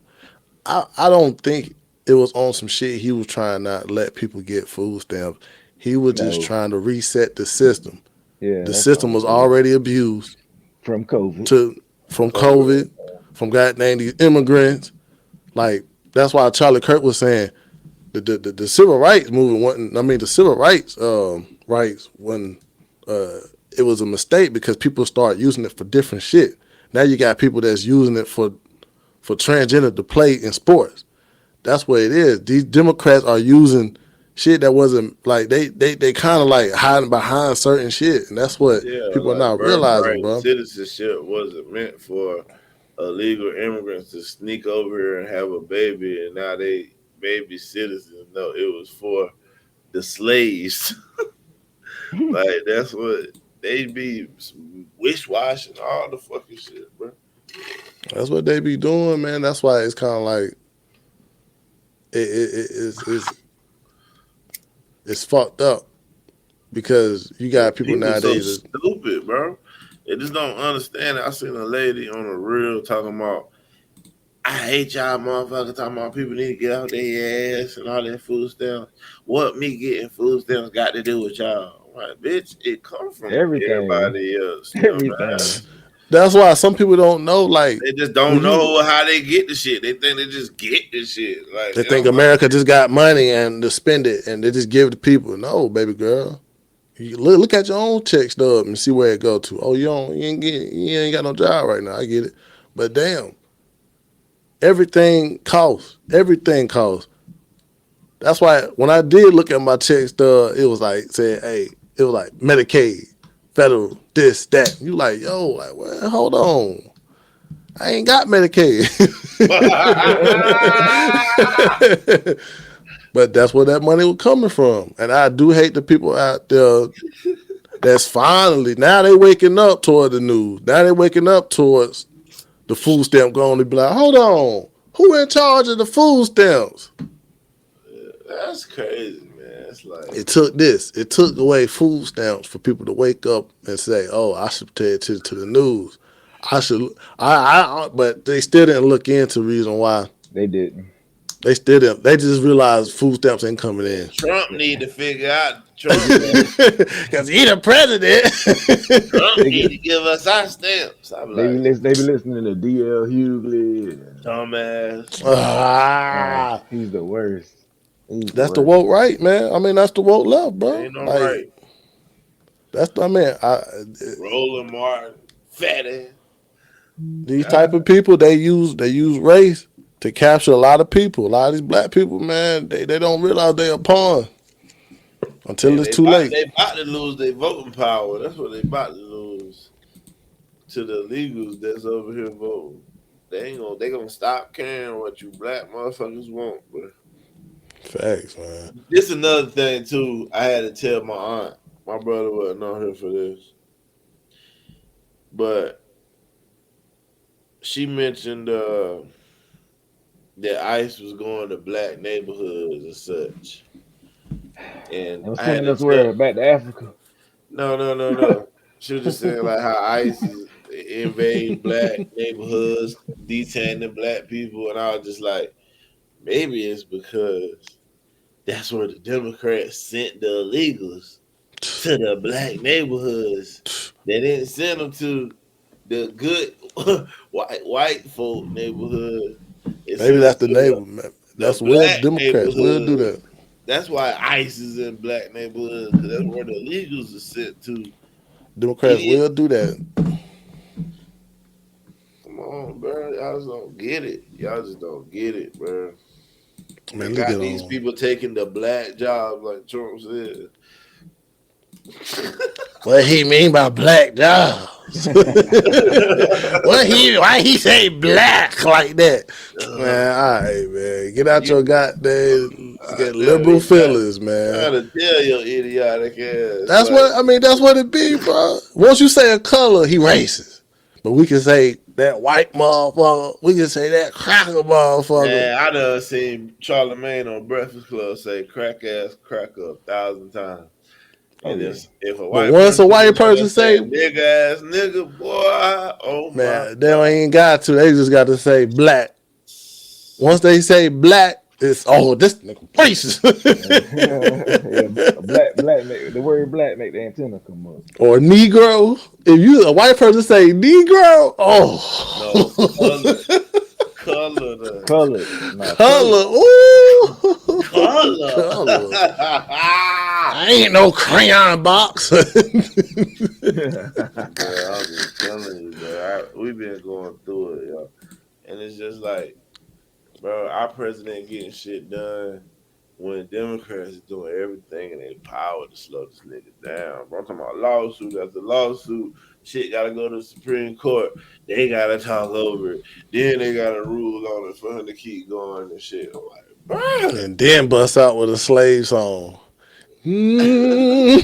I don't think it was on some shit he was trying not to let people get food stamps. He was just No. trying to reset the system. Yeah, The that's what system I'm was saying. already abused From COVID. to from COVID, COVID, from goddamn these immigrants. Like that's why Charlie Kirk was saying the civil rights movement wasn't. I mean the civil rights when it was a mistake because people start using it for different shit. Now you got people that's using it for transgender to play in sports. That's what it is. These Democrats are using shit that wasn't like they kind of like hiding behind certain shit, and that's what yeah, people are like not realizing, birthright bro. citizenship wasn't meant for illegal immigrants to sneak over here and have a baby, and now they baby citizens. No, it was for the slaves. Like that's what they be wish washing all the fucking shit, bro. That's what they be doing, man. That's why it's kind of like it's fucked up because you Yeah, got people people so nowadays that stupid, bro. They just don't understand it. I seen a lady on a reel talking about, I hate y'all motherfuckers talking about people need to get out their ass and all that food stamps. What me getting food stamps got to do with y'all? I'm like, bitch, it come from Everything. everybody else, dumbass. Everything. that's why some people don't know. Like They just when don't you know how they get the shit. They think they just get the shit. Like they they think don't America just understand. got money and to spend it and they just give it to people. No, baby girl. You look at your own check stub and see where it go to. Oh, you ain't got no job right now. I get it, but damn, everything costs. Everything costs. That's why when I did look at my check stub, it was like saying, "Hey, it was like Medicaid, federal, this, that." You like, yo, like, well, hold on, I ain't got Medicaid, but that's where that money was coming from. And I do hate the people out there that's finally now they waking up toward the news. Now they waking up towards the food stamp going to be like, hold on, who in charge of the food stamps? That's crazy, man. It's like It took this. It took away food stamps for people to wake up and say, "Oh, I should pay attention to the news. I should." But they still didn't look into the reason why. They didn't. They still didn't. They just realized food stamps ain't coming in Trump need to figure out. because he the president. Trump They need get to give us our stamps. I'm they be like, listen, they be listening to DL Hughley. And, dumbass. ah, he's the worst. He's the that's the worst. woke right, man. I mean, that's the woke left, bro. Ain't no Like right. that's. I mean, Roland Martin, fatty. these type of people they use race to capture a lot of people. A lot of these black people, man, they don't realize they a pawn until And it's too late. they about to lose their voting power. That's what they about to lose to the illegals that's over here voting. They gonna stop caring what you black motherfuckers want, bro. Facts, man. This another thing too. I had to tell my aunt. My brother wasn't on here for this, but she mentioned that ICE was going to black neighborhoods and such. And And was I had sending to us tell where back to Africa. no. She was just saying like how ICE is invade black neighborhoods, detaining black people, and I was just like, maybe it's because that's where the Democrats sent the illegals to the black neighborhoods. They didn't send them to the good white folk neighborhood. It Maybe sent them that's the to neighbor. Man. the That's where black Democrats will do neighborhood. that. That's why ICE is in black neighborhoods, because that's where the illegals are sent to. Democrats Idiot. will do that. Come on, bro. Y'all just don't get it. Y'all just don't get it, bro. They Man, let's got get these on. people taking the black jobs, like Trump said. What he mean by black jobs? Why he say black like that? Man, all right, man. Get out your You, goddamn get damn, liberal they feelings, man. trying to tell your idiotic ass, That's like, what I mean. That's what it be, bro. Once you say a color, he racist. But we can say that white motherfucker. We can say that cracker motherfucker. man, I done seen Charlemagne on Breakfast Club say crack ass cracker 1,000 times. Oh And yeah. if a But white once person a white in there person say say, nigga ass nigga, boy, oh my man, they God. ain't got to. They just got to say black. Once they say black, it's this nigga racist. Yeah, black make the word black make the antenna come up. Or Negro. If you a white person say Negro, No, oh, color, Colored, nah, colored. color, ooh, color. color. I ain't no crayon box. Bro, I'm just telling you, bro. We've been going through it, yo. And it's just like, bro, our president getting shit done when Democrats are doing everything in their power to slow this nigga down. Bro, I'm talking about lawsuit after lawsuit. Shit gotta go to the Supreme Court. They gotta talk over it. Then they gotta rule on it for him to keep going and shit. I'm like, bro. And then bust out with a slave song. Yo,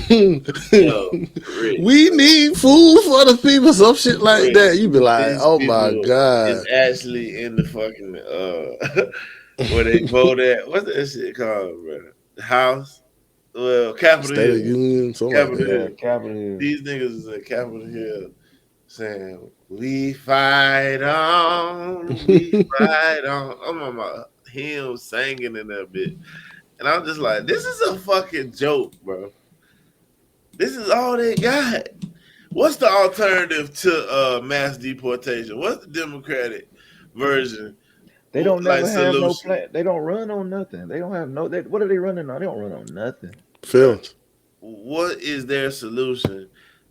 Rick, We need food for the people, some shit like Rick, that. You be like, these oh my people is God. actually in the fucking where they vote at. What's that shit called, bro? The House? Well, Capitol State of Hill. Union, something like Capitol that. Yeah, Hill. capital Hill. These niggas is at Capitol Hill saying, we fight on, we fight on. I'm on my hymn singing in that bit. And I'm just like, this is a fucking joke, bro. This is all they got. What's the alternative to mass deportation? What's the Democratic version? They don't Like never have no solution? plan. They don't run on nothing. They don't have no. What are they running on? They don't run on nothing. Bruh, Feelings. what is their solution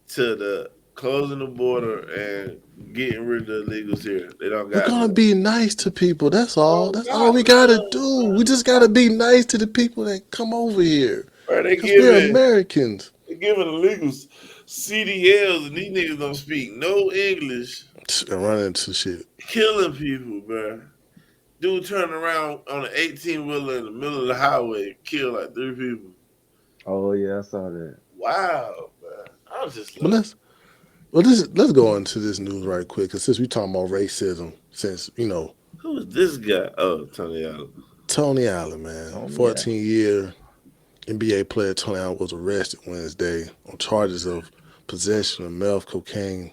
to the closing the border and getting rid of the illegals here? They don't We're got gonna none. be nice to people. That's all. Don't That's all got we gotta none, do. We just gotta be nice to the people that come over here. bro. Cause we're Americans. They giving illegals CDLs and these niggas don't speak no English, And running into shit. killing people, bro. Dude turned around on an 18 wheeler in the middle of the highway, killed like 3 people. Oh yeah, I saw that. Wow, man. I was just But like, let's go into this news right quick. Cause since we talking about racism, since who is this guy? Oh, Tony Allen. Tony Allen, man, Tony Allen. 14-year NBA player Tony Allen was arrested Wednesday on charges of possession of meth, cocaine,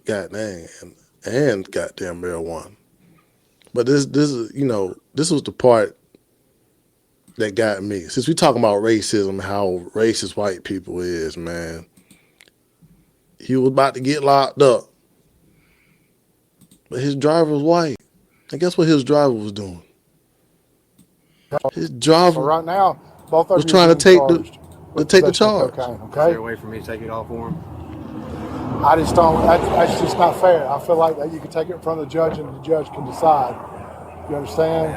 goddamn, and goddamn marijuana. But this is this was the part that got me. Since we talking about racism, how racist white people is, man. He was about to get locked up, but his driver was white. And guess what his driver was doing? His So driver right now, both was of you are trying to being take the charged to with take the possession of charge. cocaine. Is there a Okay, way for me to take it off for him? I just don't. That's just not fair. I feel like that you can take it in front of the judge and the judge can decide. You understand?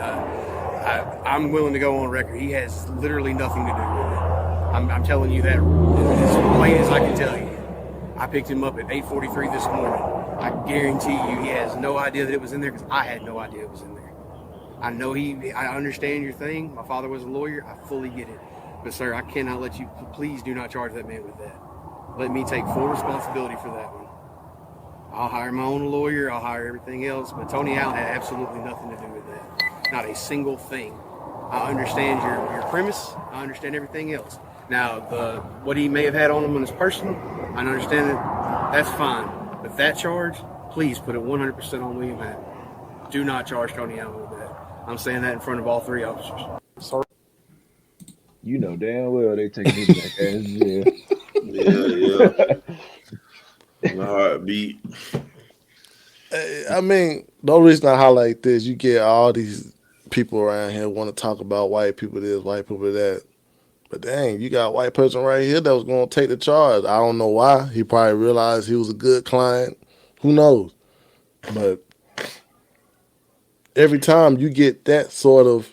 I'm willing to go on record. He has literally nothing to do with it. I'm telling you that as plain as I can tell you. I picked him up at 8:43 this morning. I guarantee you he has no idea that it was in there because I had no idea it was in there. I understand your thing. My father was a lawyer. I fully get it. But sir, I cannot let you, please do not charge that man with that. Let me take full responsibility for that one. I'll hire my own lawyer. I'll hire everything else. But Tony Allen had absolutely nothing to do with that. Not a single thing. I understand your premise. I understand everything else. Now, what he may have had on him in his person, I understand it. That's fine. But that charge, please put it 100% on William Hatton. Do not charge Tony Allen with that. I'm saying that in front of all 3 officers. Sorry. You know damn well they taking his black ass to jail. Yeah. In a heartbeat. I mean, the only reason I highlight this, you get all these people around here want to talk about white people this, white people that. But dang, you got a white person right here that was going to take the charge. I don't know why. He probably realized he was a good client. Who knows? But every time you get that sort of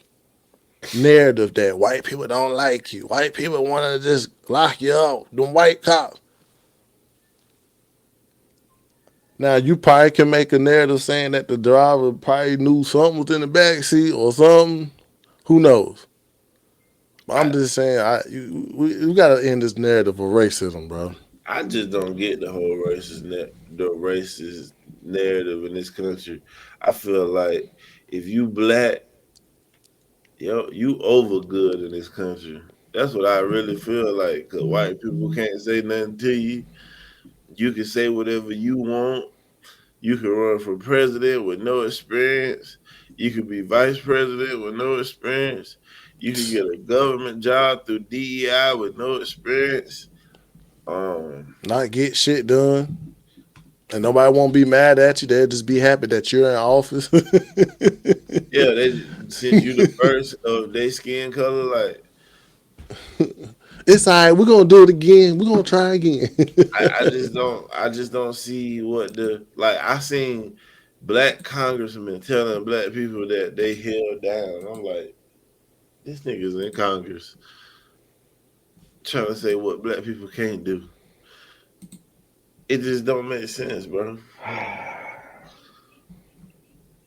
narrative that white people don't like you, white people want to just lock you up, them white cops. Now, you probably can make a narrative saying that the driver probably knew something was in the back seat or something. Who knows? But I'm just saying, we got to end this narrative of racism, bro. I just don't get the whole racist narrative in this country. I feel like if you black, you over good in this country. That's what I really feel like. Cause white people can't say nothing to you. You can say whatever you want. You can run for president with no experience. You can be vice president with no experience. You can get a government job through DEI with no experience. Not get shit done. And nobody won't be mad at you. They'll just be happy that you're in office. Yeah, they since you the first of their skin color, like It's all right. We're going to do it again. We're going to try again. I just don't see what I seen black congressmen telling black people that they held down. I'm like, this nigga's in Congress trying to say what black people can't do. It just don't make sense, bro.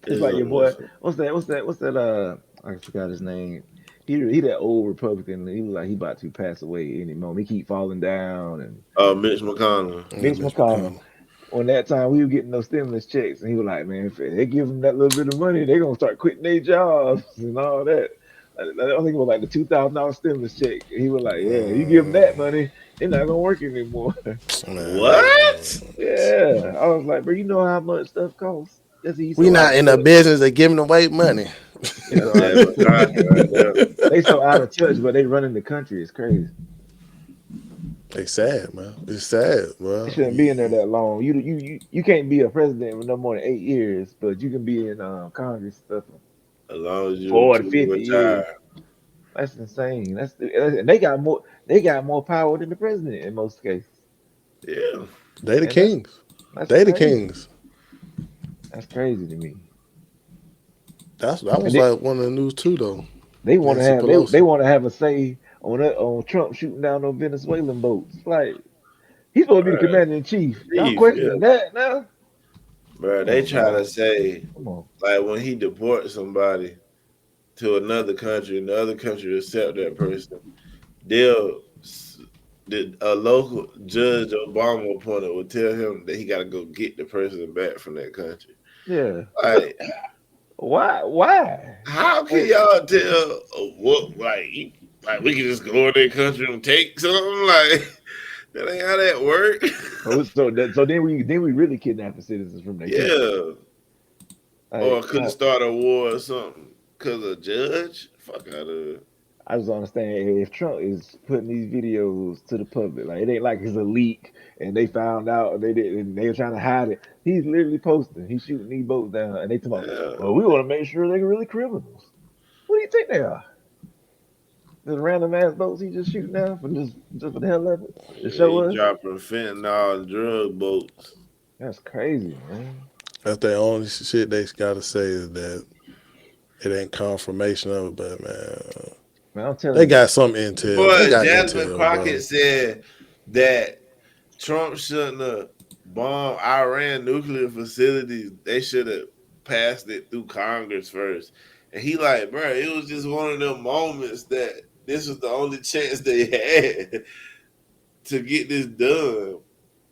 It's like your boy. What's that? I forgot his name. He that old Republican. He was like he about to pass away any moment. He keep falling down and Mitch McConnell. Mitch McConnell. On that time, we were getting those stimulus checks, and he was like, "Man, if they give them that little bit of money, they're gonna start quitting their jobs and all that." I don't think it was like the $2,000 stimulus check. He was like, "Yeah, you give them that money, they're not gonna work anymore." What? Yeah, I was like, "Bro, you know how much stuff costs." We not in the business of giving away money. They so out of touch, but they running the country. It's crazy. It's sad, man. It's sad, bro. You shouldn't be in there that long. You can't be a president with no more than 8 years, but you can be in Congress stuff as long as you 40, 50 years. That's insane. And they got more power than the president in most cases. Yeah, they the kings. They the kings. That's crazy to me. That was like one of the news too, though. They want to have a say on Trump shooting down those Venezuelan boats. Like he's supposed to be the commander in chief. Y'all question that now? Bro, they try to say like when he deports somebody to another country and the other country accept that person, a local judge Obama appointed will tell him that he got to go get the person back from that country. Yeah. Like, why? How can y'all tell what we can just go in their country and take something? Like that ain't how that work. So then we really kidnap the citizens from their country. Or couldn't start a war or something because a judge. Fuck out of it. I just don't understand if Trump is putting these videos to the public, like it ain't like it's a leak and they found out and they were trying to hide it. He's literally posting. He's shooting these boats down and they talk about, well, we want to make sure they're really criminals. What do you think they are? Just random ass boats he just shooting down for just for the hell of it. To show us dropping fentanyl drug boats. That's crazy, man. That's the only shit they gotta say is that it ain't confirmation of it, but man. I'm telling they got some intel. But Jasmine Crockett said that Trump shouldn't have bombed Iran nuclear facilities. They should have passed it through Congress first. And he like, bro, it was just one of them moments that this was the only chance they had to get this done.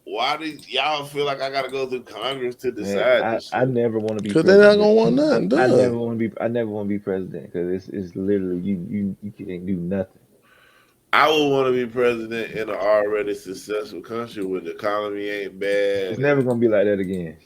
Why do y'all feel like I gotta go through Congress to decide this shit? I never want to be because they're not gonna want nothing done. I never want to be president because it's literally you can't do nothing. I would want to be president in an already successful country where the economy ain't bad. It's never gonna be like that again.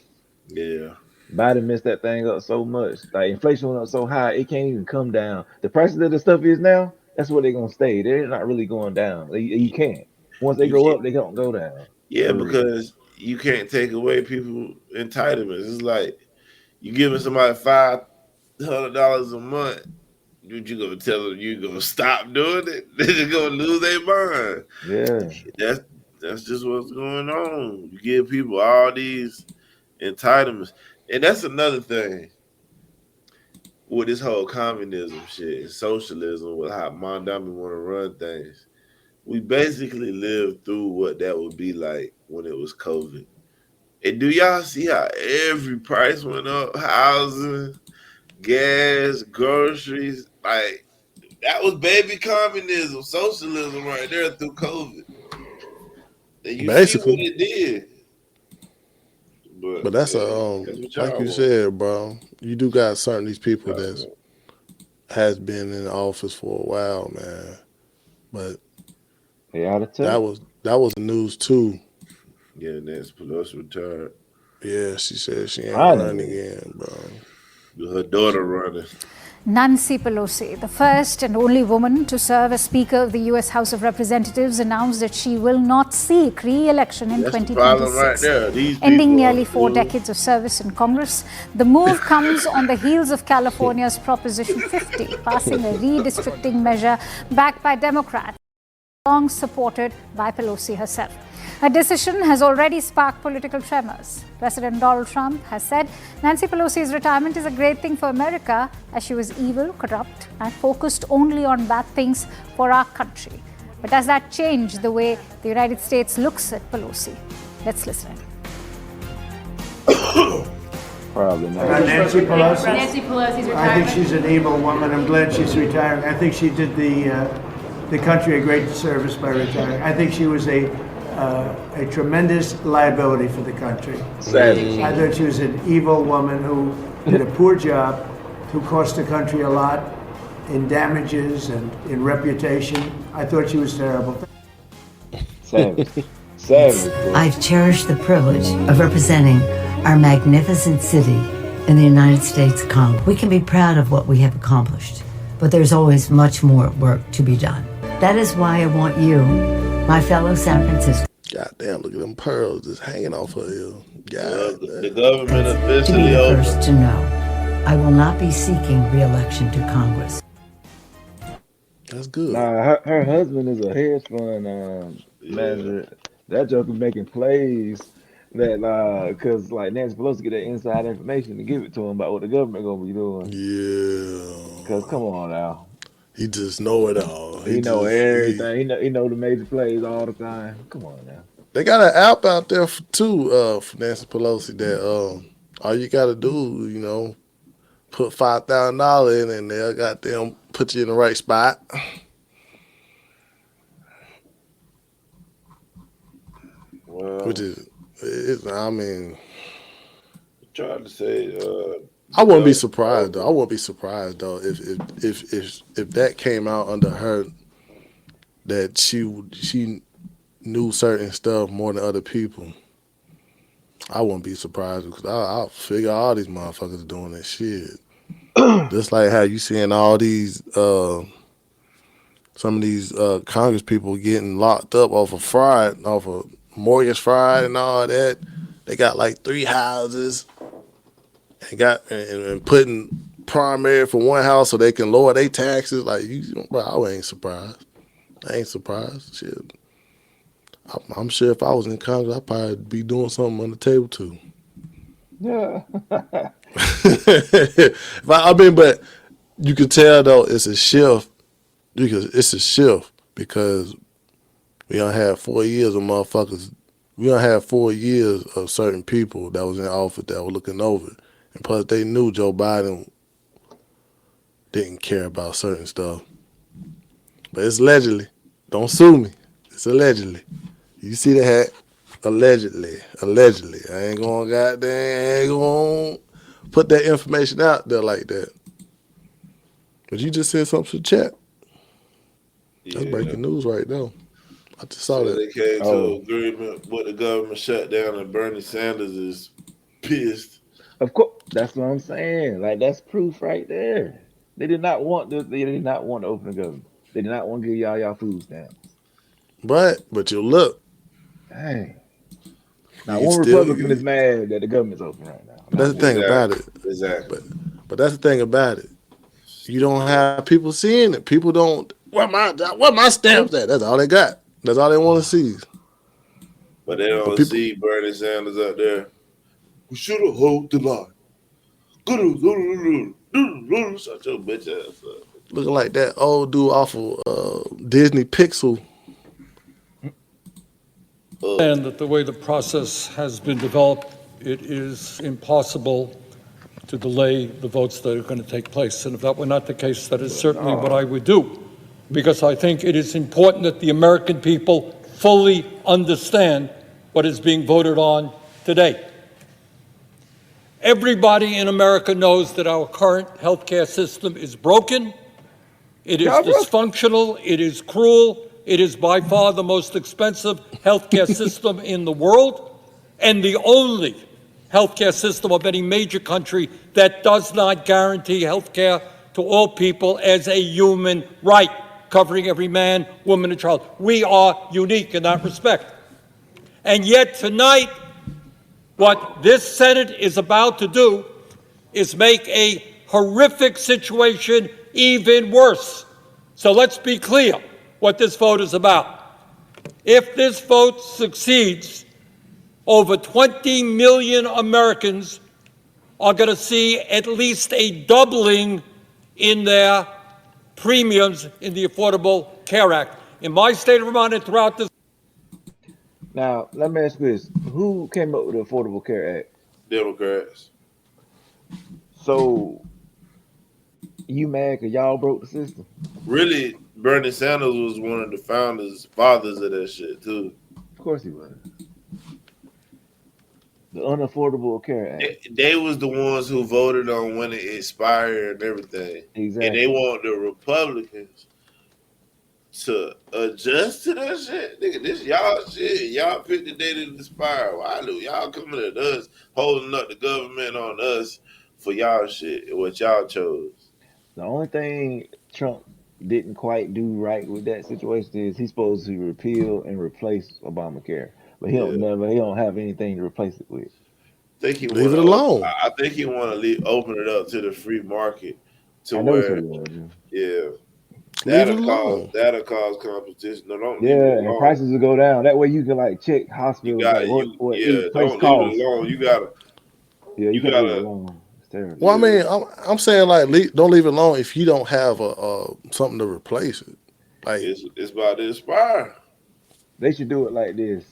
Yeah. Biden messed that thing up so much. Like inflation went up so high, it can't even come down. The prices of the stuff is now, that's where they're gonna stay. They're not really going down. You can't. Once they You go can't, up, they don't go down. yeah, For real. because you can't take away people entitlements. It's like you giving somebody $500 a month. You gonna tell them you gonna stop doing it? They're just gonna lose their mind. Yeah. That's that's just what's going on. You give people all these entitlements, and that's another thing with this whole communism shit and socialism with how Mondami want to run things. We basically lived through what that would be like when it was COVID. And do y'all see how every price went up? Housing, gas, groceries, like that was baby communism, socialism right there through COVID. And you see what Basically. it did. But But that's yeah, that's what like y'all you want. said, bro. You do got certain these people that has been in office for a while, man. But They out of touch. that was the news too. Yeah, Nancy Pelosi retired. Yeah, she said she ain't running Finally. again, bro. Her daughter running. Nancy Pelosi, the first and only woman to serve as Speaker of the U.S. House of Representatives, announced that she will not seek re-election in That's the problem right 2026. there. These Ending people nearly are 4 still decades of service in Congress, the move comes on the heels of California's Proposition 50, passing a redistricting measure backed by Democrats, long supported by Pelosi herself. Her decision has already sparked political tremors. President Donald Trump has said Nancy Pelosi's retirement is a great thing for America, as she was evil, corrupt, and focused only on bad things for our country. But does that change the way the United States looks at Pelosi? Let's listen. Probably not. Nancy Pelosi. Nancy Pelosi's retirement. I think she's an evil woman. I'm glad she's retiring. I think she did the country a great service by retiring. I think she was a tremendous liability for the country. Savage. I thought she was an evil woman who did a poor job, who cost the country a lot in damages and in reputation. I thought she was terrible. Savage. Savage. Bro. I've cherished the privilege of representing our magnificent city in the United States Congress. We can be proud of what we have accomplished, but there's always much more work to be done. That is why I want you, my fellow San Francisco, God damn, look at them pearls just hanging off her ear. God the damn. government to be officially the open. first to know. I will not be seeking re-election to Congress. That's good. Nah, her husband is a hedge fund manager. That joker making plays that cause like Nancy Pelosi get that inside information to give it to him about what the government gonna be doing. Yeah. Cause come on now, He just know it all. he know everything. He know the major plays all the time. Come on now. They got an app out there for Nancy Pelosi that all you gotta do, you know, put $5,000 in and they'll goddamn put you in the right spot. Well, Which is, I mean, trying to say, I wouldn't be surprised though. I wouldn't be surprised though if that came out under her that she knew certain stuff more than other people. I wouldn't be surprised because I'll figure all these motherfuckers doing that shit. Just like how you seeing all these some of these Congress people getting locked up off of mortgage fraud and all that. They got like 3 houses and putting primary for one house so they can lower their taxes. Like bro, I ain't surprised. I ain't surprised. Shit. I'm sure if I was in Congress, I'd probably be doing something on the table too. Yeah. But you can tell though it's a shift because we don't have 4 years of motherfuckers. We don't have 4 years of certain people that was in office that were looking over it. And plus they knew Joe Biden didn't care about certain stuff. But it's allegedly. Don't sue me. It's allegedly. You see the hat? Allegedly. I ain't gonna put that information out there like that. But you just said something to chat. That's Yeah. breaking news right now. I just saw So that. they came to Oh, an agreement with the government shutdown, and Bernie Sanders is pissed. of course. That's what I'm saying. Like that's proof right there. They did not want to. They did not want to open the government. They did not want to give y'all food stamps. But you look, Dang. Not you one still. Republican is mad that the government's open right now. But Not that's the one. thing about Exactly. it. Exactly. But but that's the thing about it. You don't have people seeing it. People don't. Where my stamps at? That's all they got. That's all they want to see. But they But don't people see Bernie Sanders up there. We should have held the line. Shut your bitch ass up. looking like that old dude off of Disney Pixel. And that the way the process has been developed, it is impossible to delay the votes that are going to take place. And if that were not the case, that is certainly what I would do, because I think it is important that the American people fully understand what is being voted on today. Everybody in America knows that our current healthcare system is broken, it is dysfunctional, it is cruel, it is by far the most expensive healthcare system in the world, and the only healthcare system of any major country that does not guarantee healthcare to all people as a human right, covering every man, woman, and child. We are unique in that respect. And yet tonight, what this Senate is about to do is make a horrific situation even worse. So let's be clear what this vote is about. If this vote succeeds, over 20 million Americans are going to see at least a doubling in their premiums in the Affordable Care Act. In my state of Vermont and throughout this. Now, let me ask you this: who came up with the Affordable Care Act? Democrats. So you mad because y'all broke the system? Really, Bernie Sanders was one of the fathers of that shit too. Of course he was. The Unaffordable Care Act. They was the ones who voted on when it expired and everything. Exactly. And they want the Republicans to adjust to that shit. Nigga, this y'all shit. Y'all picked the date to expire. Why do y'all coming at us, holding up the government on us for y'all shit, what y'all chose? The only thing Trump didn't quite do right with that situation is he's supposed to repeal and replace Obamacare, but he don't have anything to replace it with. I think he Leave it alone. I think he want to open it up to the free market, to I know where, he want to. yeah, Leave it alone. that'll cause competition. No, don't leave Yeah, it and alone. prices will go down. That way you can like check You hospitals got like what each place don't costs. leave it alone. You gotta. Yeah, you can't leave it alone. It's terrible. Well, I mean, I'm saying like don't leave it alone if you don't have something to replace it. Like it's about to expire. They should do it like this,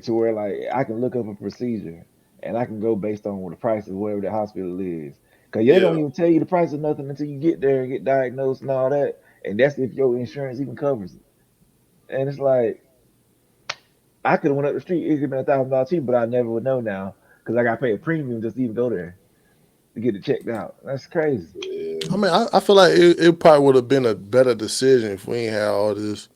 to where like I can look up a procedure and I can go based on what the price of wherever the hospital is. Cause they don't even tell you the price of nothing until you get there and get diagnosed and all that. And that's if your insurance even covers it. And it's like I could have went up the street, it could have been $1,000 cheaper, but I never would know now because I got to pay a premium just to even go there to get it checked out. That's crazy. Yeah. I mean, I feel like it probably would have been a better decision if we ain't had all this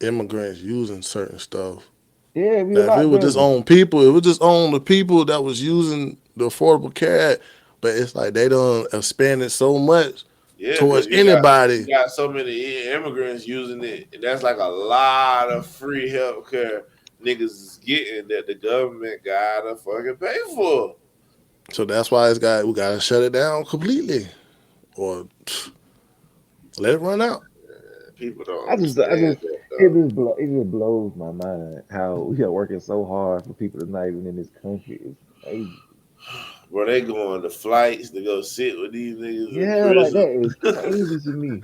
immigrants using certain stuff. Yeah, Now, if it was just on people, it was just on the people that was using the Affordable Care Act. But it's like they done expanded so much towards anybody. You got so many immigrants using it, and that's like a lot of free healthcare niggas is getting that the government gotta fucking pay for. So that's why we gotta shut it down completely, or let it run out. People don't. It just blows my mind how we are working so hard for people that's not even in this country. It's crazy. Bro, they go on the flights to go sit with these niggas. Yeah, like that is crazy to me.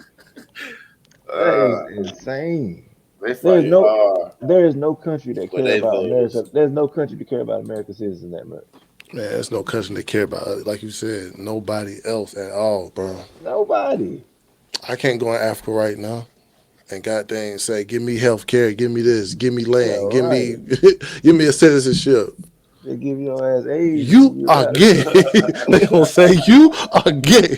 That is insane. There is no country that cares about America. There's no country that care about American citizens that much. Man, there's no country that care about it. Like you said, nobody else at all, bro. Nobody. I can't go in Africa right now and goddamn say, give me health care, give me this, give me land, give me a citizenship. They give your ass AIDS. You are gay. They gonna say you are gay.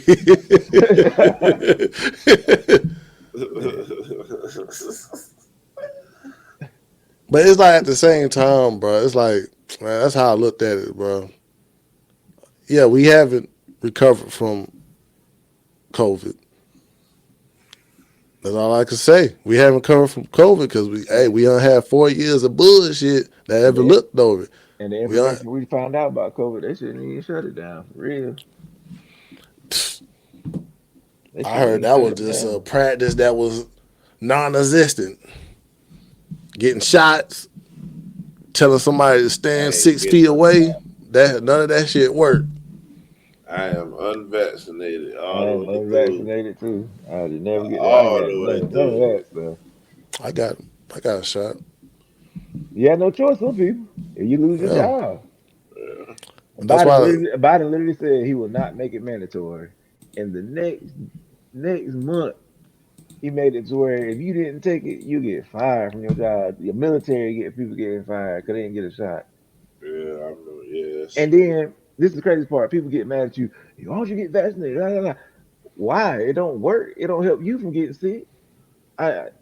But it's like at the same time, bro. It's like, man, that's how I looked at it, bro. Yeah, we haven't recovered from COVID. That's all I can say. We haven't recovered from COVID because we don't have 4 years of bullshit that ever looked over it. And the information we found out about COVID, they shouldn't even shut it down for real. I heard that was just a practice that was non-existent. Getting shots, telling somebody to stand 6 feet away. That none of that shit worked. I am unvaccinated. I am unvaccinated too. I did never get that. All I got the way none of through. that stuff. I got a shot. You had no choice, some people. If you lose your job. Yeah. That's why Biden literally said he will not make it mandatory. And the next month, he made it to where if you didn't take it, you get fired from your job. Your military get people getting fired because they didn't get a shot. Yeah, I remember. Yes. And then this is the crazy part. People get mad at you. Why don't you get vaccinated? Blah, blah, blah. Why? It don't work. It don't help you from getting sick. It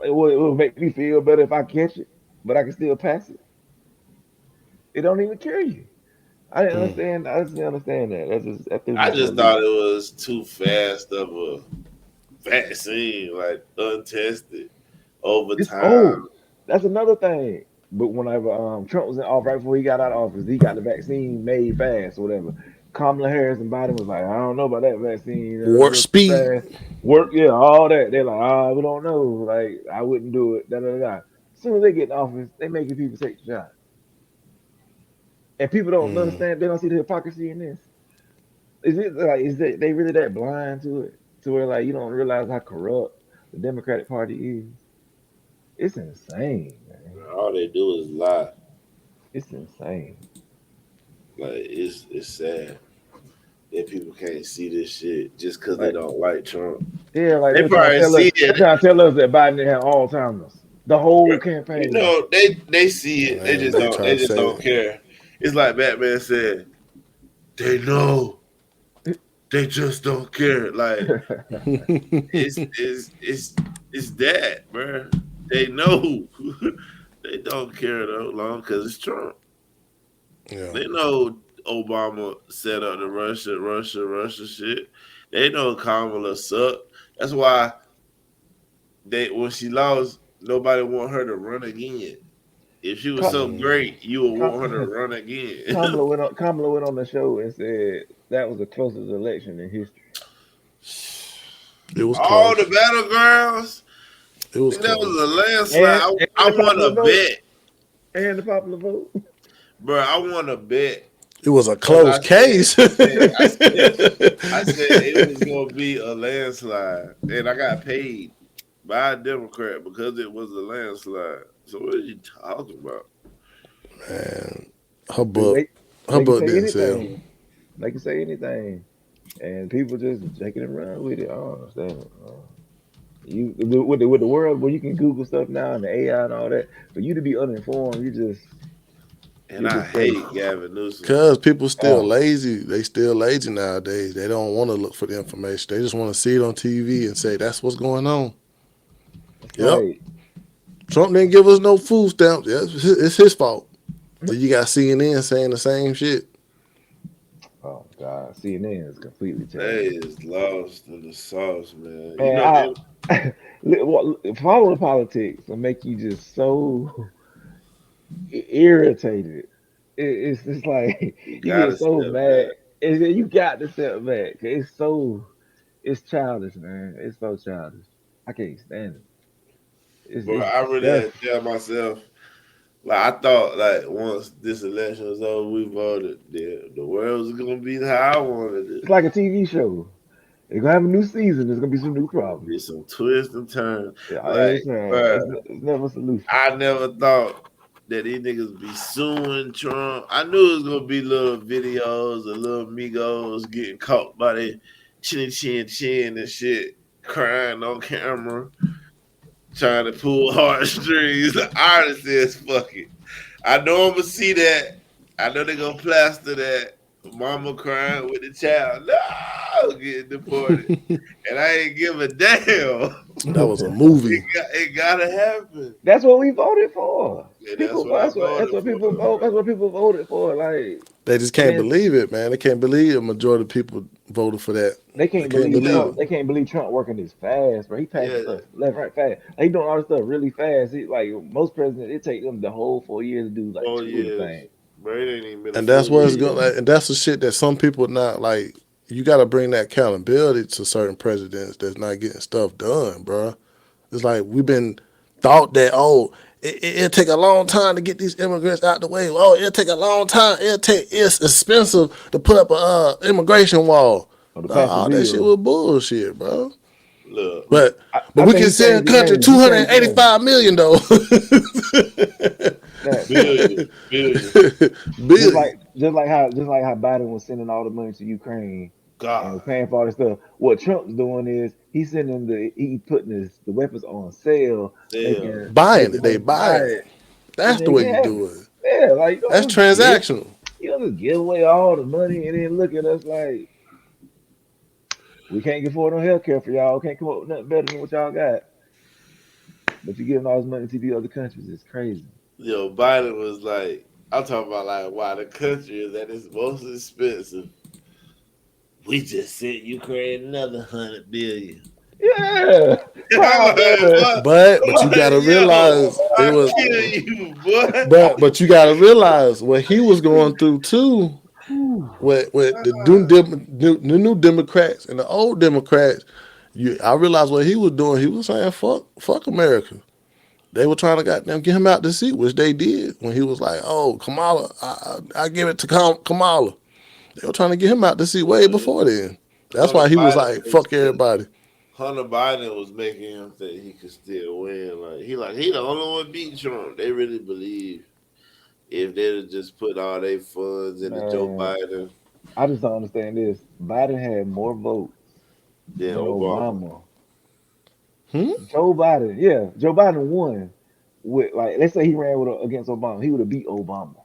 will make me feel better if I catch it, but I can still pass it. It don't even cure you. I didn't understand. I just didn't understand that. I just thought it was too fast of a vaccine, like untested over time. Oh, that's another thing. But whenever Trump was in office, right before he got out of office, he got the vaccine made fast or whatever. Kamala Harris and Biden was like, I don't know about that vaccine. Warp speed. Fast. Work, yeah, all that. They're like, we don't know. Like, I wouldn't do it. Da, da, da. As soon as they get in office, they making people take the shot. And people don't understand. They don't see the hypocrisy in this. Is they really that blind to it? To where like you don't realize how corrupt the Democratic Party is? It's insane, man. All they do is lie. It's insane. Like it's sad that people can't see this shit just because they don't like Trump. Yeah, like they probably see it. They're trying to tell us that Biden didn't have Alzheimer's. The whole campaign. You know, they see it. Man, they just don't care. It's like Batman said, they know. They just don't care. Like it's that, bro. They know. They don't care though long because it's Trump. Yeah. They know Obama set up the Russia shit. They know Kamala sucked. That's why when she lost, nobody want her to run again. If she was so great, you would want her to run again. Kamala went on the show and said that was the closest election in history. It was all close. The battlegrounds. It was that was a landslide. I want to bet. And the popular vote. Bro, I want to bet. It was a close case. I said it was going to be a landslide. And I got paid by a Democrat because it was a landslide. So what are you talking about? Man, her book didn't sell. They can say anything. And people just take it and run with it. I don't understand it. You with the world where you can Google stuff now and the AI and all that, for you to be uninformed, you just. And I hate Gavin Newsom because people still lazy. They still lazy nowadays. They don't want to look for the information. They just want to see it on TV and say that's what's going on. Yep. Right. Trump didn't give us no food stamps. Yeah, it's his fault. So you got CNN saying the same shit. Oh God, CNN is completely terrible. They is lost in the sauce, man. Follow the politics will make you just so irritated. It's just like you get so mad. You got to step back. It's childish, man. It's so childish. I can't stand it. I really had to tell myself, like I thought, like once this election was over, we voted. The world was gonna be how I wanted it. It's like a TV show. They're gonna have a new season. There's gonna be some new problems. Be some twists and turns. Yeah, it's never a solution. I never thought that these niggas be suing Trump. I knew it was gonna be little videos of little Migos getting caught by their chin and shit, crying on camera. Trying to pull heartstrings. The artist says, fuck it. I know I'm going to see that. I know they're going to plaster that. Mama crying with the child. No! Getting deported. And I ain't give a damn. That was a movie. It gotta happen. That's what we voted for. Yeah, that's People, what I that's voted what people for. vote. That's what people voted for. Like, They just and can't then believe it, man. They can't believe the majority of people voted for that. they They can't can't believe believe Trump. it. They can't believe Trump working this fast, bro. He passing Yeah, stuff left, right, fast. Like, he doing all this stuff really fast. He, like most presidents, it take them the whole 4 years to do like 4 two of the years. things. Bro, it ain't even been a And that's full what it's year. going. Like, and that's the shit that some people not like. You got to bring that accountability to certain presidents that's not getting stuff done, bro. It's like we've been thought that it'll take a long time to get these immigrants out the way. Oh, it'll take a long time. It's expensive to put up a immigration wall. Or to Nah, pass the all that shit bill. was bullshit, bro. Look, But I we think can he send a changed the country name. He changed the name. 285 million though. That, billion. Billion. just like how Biden was sending all the money to Ukraine and God. was paying for all this stuff. What Trump's doing is he putting the weapons on sale, Damn. Buying making it. They money to buy buying it, it. and That's the then way you you have do it. it. Yeah, like That's transactional. you don't just give away all the money and then look at us like we can't afford no health care for y'all. Can't come up with nothing better than what y'all got. But you giving all this money to the other countries. It's crazy. Yo, Biden was like, I'm talking about like why the country is at its most expensive. We just sent Ukraine another 100 billion. Yeah. I'm like, what? But you Like, gotta yo, realize it I was. kill you, boy. But you gotta realize what he was going through too. With the new Democrats and the old Democrats, I realized what he was doing. He was saying fuck America. They were trying to goddamn get him out the seat, which they did when he was like, "Oh, Kamala, I give it to Kamala." They were trying to get him out the seat way before then. That's Hunter why he was Biden like, "Fuck everybody." Hunter Biden was making him think he could still win. Like he the only one beating Trump. They really believe if they'd have just put all their funds into Joe Man, Biden I just don't understand this. Biden had more votes than than Obama. Obama. Hmm? Joe Biden won with like let's say he ran against Obama, he would have beat Obama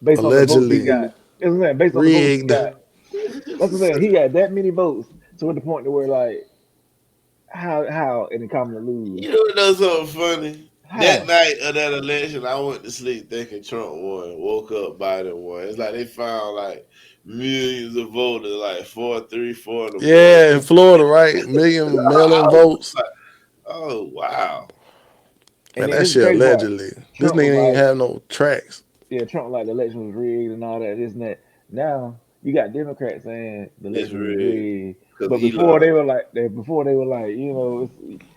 based on the votes he Allegedly got. That's what I'm saying. Based on the votes he rigged. got, that's what I'm saying. He got that many votes to the point to where like how in the common to lose? You know what was so funny? That How? night of that election, I went to sleep thinking Trump won. Woke up, Biden won. It's like they found like millions of voters, like 434 in the morning. Yeah, in Florida, right? Million I mail-in was votes. like, oh wow. And Man, then that this is the shit crazy part. allegedly. This Trump was nigga ain't like, have no tracks. yeah, Trump like the election was rigged and all that, this and that. Now you got Democrats saying the It's election was rigged rigged, because but before Elon. they were like,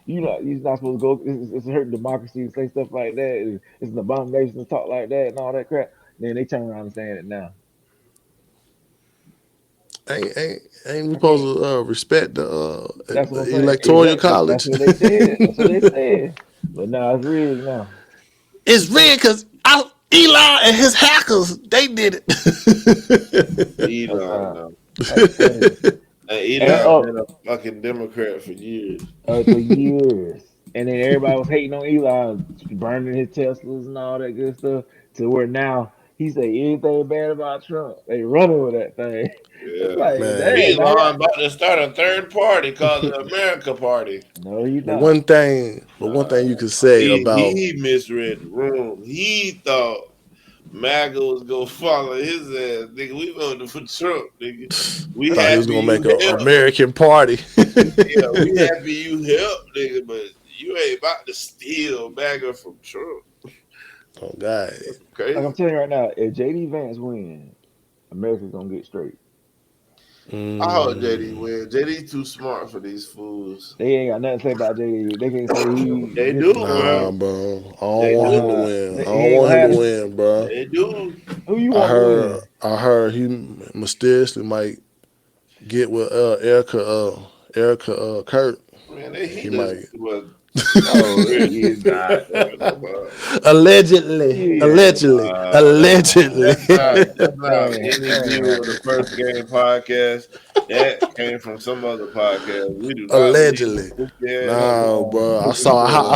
you're not supposed to go. It's hurting democracy to say stuff like that. It's an abomination to talk like that and all that crap. Then they turn around and saying it now. Ain't we I can't. supposed to respect That's what I'm the saying. electoral Exactly. That's college? what they said. That's what they said. But now it's rigged now. It's rigged because Elon and his hackers they did That's Elon how. now. That's crazy. And And Elon been a fucking Democrat for years. for years. And then everybody was hating on Elon, burning his Teslas and all that good stuff. To where now he say anything bad about Trump, they running with that thing. It's Yeah. like, man. dang, now Elon about to start a third party called the America Party. no, he's But not. one thing you could say about He misread the room. He thought MAGA was gonna follow his ass, nigga. We voted for Trump, nigga. We thought he was happy gonna you make an helped. American party. Yeah, we happy you helped, nigga. But you ain't about to steal MAGA from Trump. Oh God. That's Like crazy. I'm telling you right now, if JD Vance win, America's gonna get straight. I hope JD win. JD too smart for these fools. They ain't got nothing to say about JD. They can't say he They this do, and Nah, bro. that. bro. I don't They want him to do. win. I He don't ain't want gonna him have to this. win, bro. They do. Who you want to win? I heard he mysteriously might get with Erica Kurt. Man, he He doesn't might. well No, really he is not. Allegedly, Yeah, allegedly, nah. allegedly. that's not That any ain't view of the happening. first game podcast. That came from some other podcast. We do not believe Allegedly. this yeah, Nah, Nah. bro. I Yeah.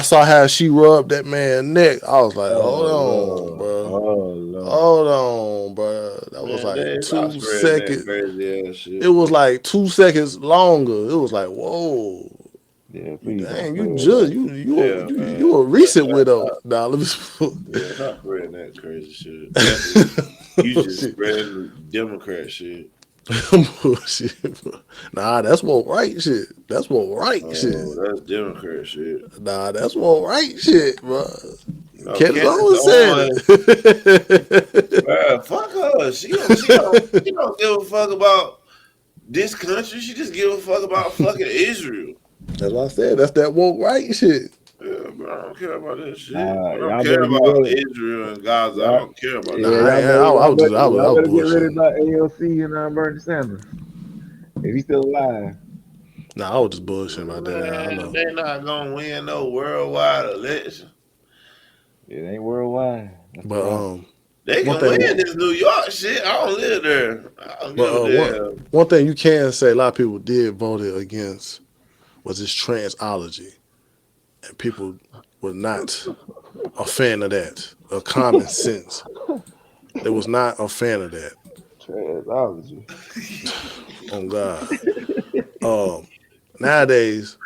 saw how she rubbed that man's neck. I was like, hold Oh on, Lord. bro. Oh Lord. Hold on, bro. That was Man, like they stop two spreading that seconds. crazy ass It shit. was like 2 seconds longer. It was like, whoa. Yeah, Please Dang, don't you spread just that. you a recent widow. Nah, let me. Yeah, stop spreading that crazy shit. You just Shit. spreading Democrat shit. Bullshit, bro. Nah, that's what right shit. That's what right shit. Oh, that's Democrat shit. Nah, that's what right shit, bro. No, Candace Candace always said Owens, it. bruh, fuck her. She don't give a fuck about this country. She just give a fuck about fucking Israel. That's what I said. That's that woke right shit. Yeah, but I don't care about that shit. I don't Y'all care better get about ready. Israel and Gaza. I Y'all, don't care about yeah, Nah, that. I was just, I y'all was better get ready bullshitting. about AOC and Bernie Sanders. If he's still alive. Nah, I was just bullshitting about that. Nah, I Man, know. they not gonna win no worldwide election. It ain't worldwide. That's the But problem. They one can win thing, this New York shit. I don't live there. I don't give a damn. one thing you can say, a lot of people did vote against was this transology, and people were not a fan of that. A common sense, they was not a fan of that. Transology. On God, nowadays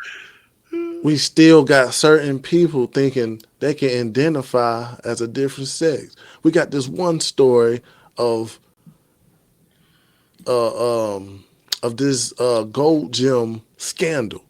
we still got certain people thinking they can identify as a different sex. We got this one story of this gold gym scandal.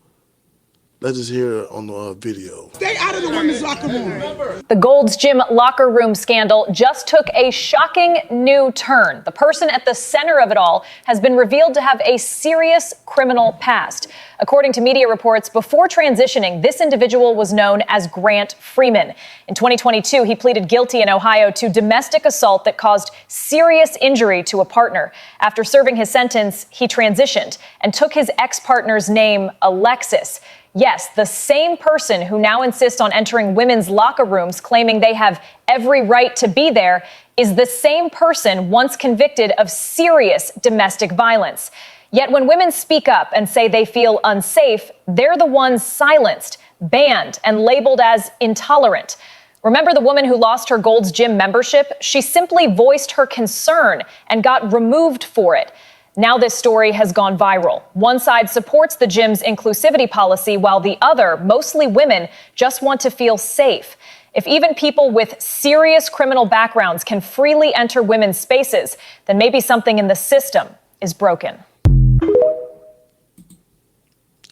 Let's just hear it on the video. Stay out of the women's locker room. The Gold's Gym locker room scandal just took a shocking new turn. The person at the center of it all has been revealed to have a serious criminal past. According to media reports, before transitioning, this individual was known as Grant Freeman. In 2022, he pleaded guilty in Ohio to domestic assault that caused serious injury to a partner. After serving his sentence, he transitioned and took his ex-partner's name, Alexis. Yes, the same person who now insists on entering women's locker rooms claiming they have every right to be there is the same person once convicted of serious domestic violence. Yet when women speak up and say they feel unsafe, they're the ones silenced, banned, and labeled as intolerant. Remember the woman who lost her Gold's Gym membership? She simply voiced her concern and got removed for it. Now this story has gone viral. One side supports the gym's inclusivity policy, while the other, mostly women, just want to feel safe. If even people with serious criminal backgrounds can freely enter women's spaces, then maybe something in the system is broken.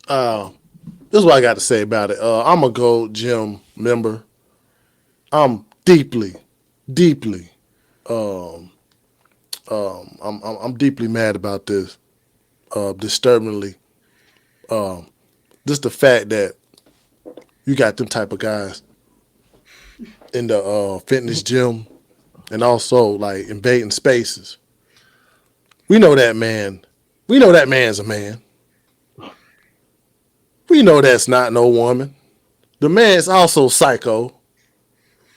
This is what I got to say about it. I'm a Gold Gym member. I'm deeply I'm deeply mad about this. Disturbingly, just the fact that you got them type of guys in the fitness gym and also like invading spaces. We know that man. We know that man's a man. We know that's not no woman. The man's also psycho.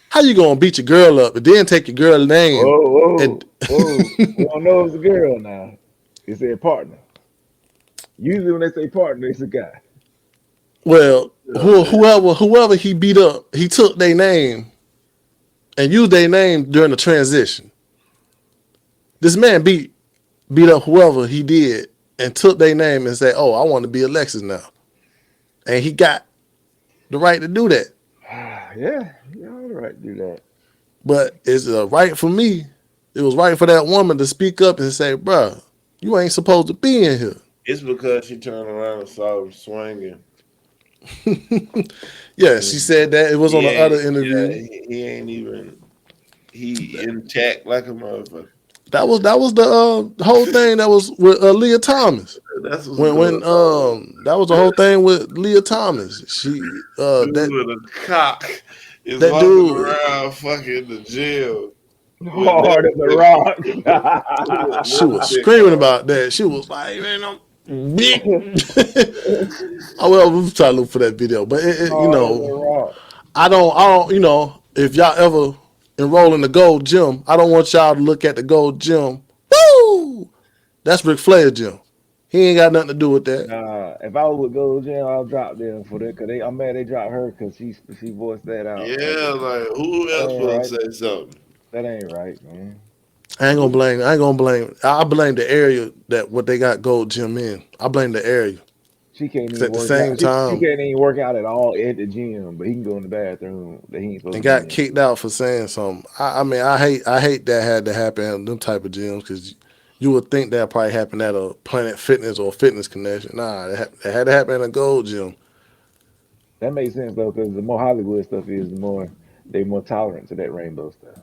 How you gonna beat your girl up and then take your girl's name? Whoa. We don't know if it's a girl now. It said partner. Usually when they say partner, it's a guy. Well, whoever he beat up, he took their name and used their name during the transition. This man beat up whoever he did and took their name and said, "Oh, I want to be Alexis now," and he got the right to do that. Yeah, you all right to do that. But it's right for me. It was right for that woman to speak up and say, "Bruh, you ain't supposed to be in here." It's because she turned around and saw him swinging. Yeah, she said that. It was on the other interview. Yeah, he ain't even. He intact like a motherfucker. That was the whole thing that was with Leah Thomas. That's what's when that was the whole thing with Leah Thomas. She dude with a cock is that walking dude around fucking the jail. Hard as a rock. She was screaming about that. She was like, "Man, I'm big." Oh well, we'll try to look for that video. But you know, I don't. You know, if y'all ever enroll in the Gold Gym, I don't want y'all to look at the Gold Gym. Woo! That's Ric Flair gym. He ain't got nothing to do with that. If I was with Gold Gym, I'll drop them for that. Cause I'm mad they dropped her because she voiced that out. Yeah, like who else will say something? That ain't right, man. I ain't gonna blame. I blame the area that what they got Gold Gym in. I blame the area. She can't 'Cause even at the work out. same She time, can't even work out at all at the gym, but he can go in the bathroom that he ain't supposed and to be got in. kicked out for saying something. I mean, I hate that had to happen at them type of gyms because you would think that probably happened at a Planet Fitness or Fitness Connection. Nah, it had to happen in a Gold gym. That makes sense though, because the more Hollywood stuff is, the more they more tolerant to that rainbow stuff.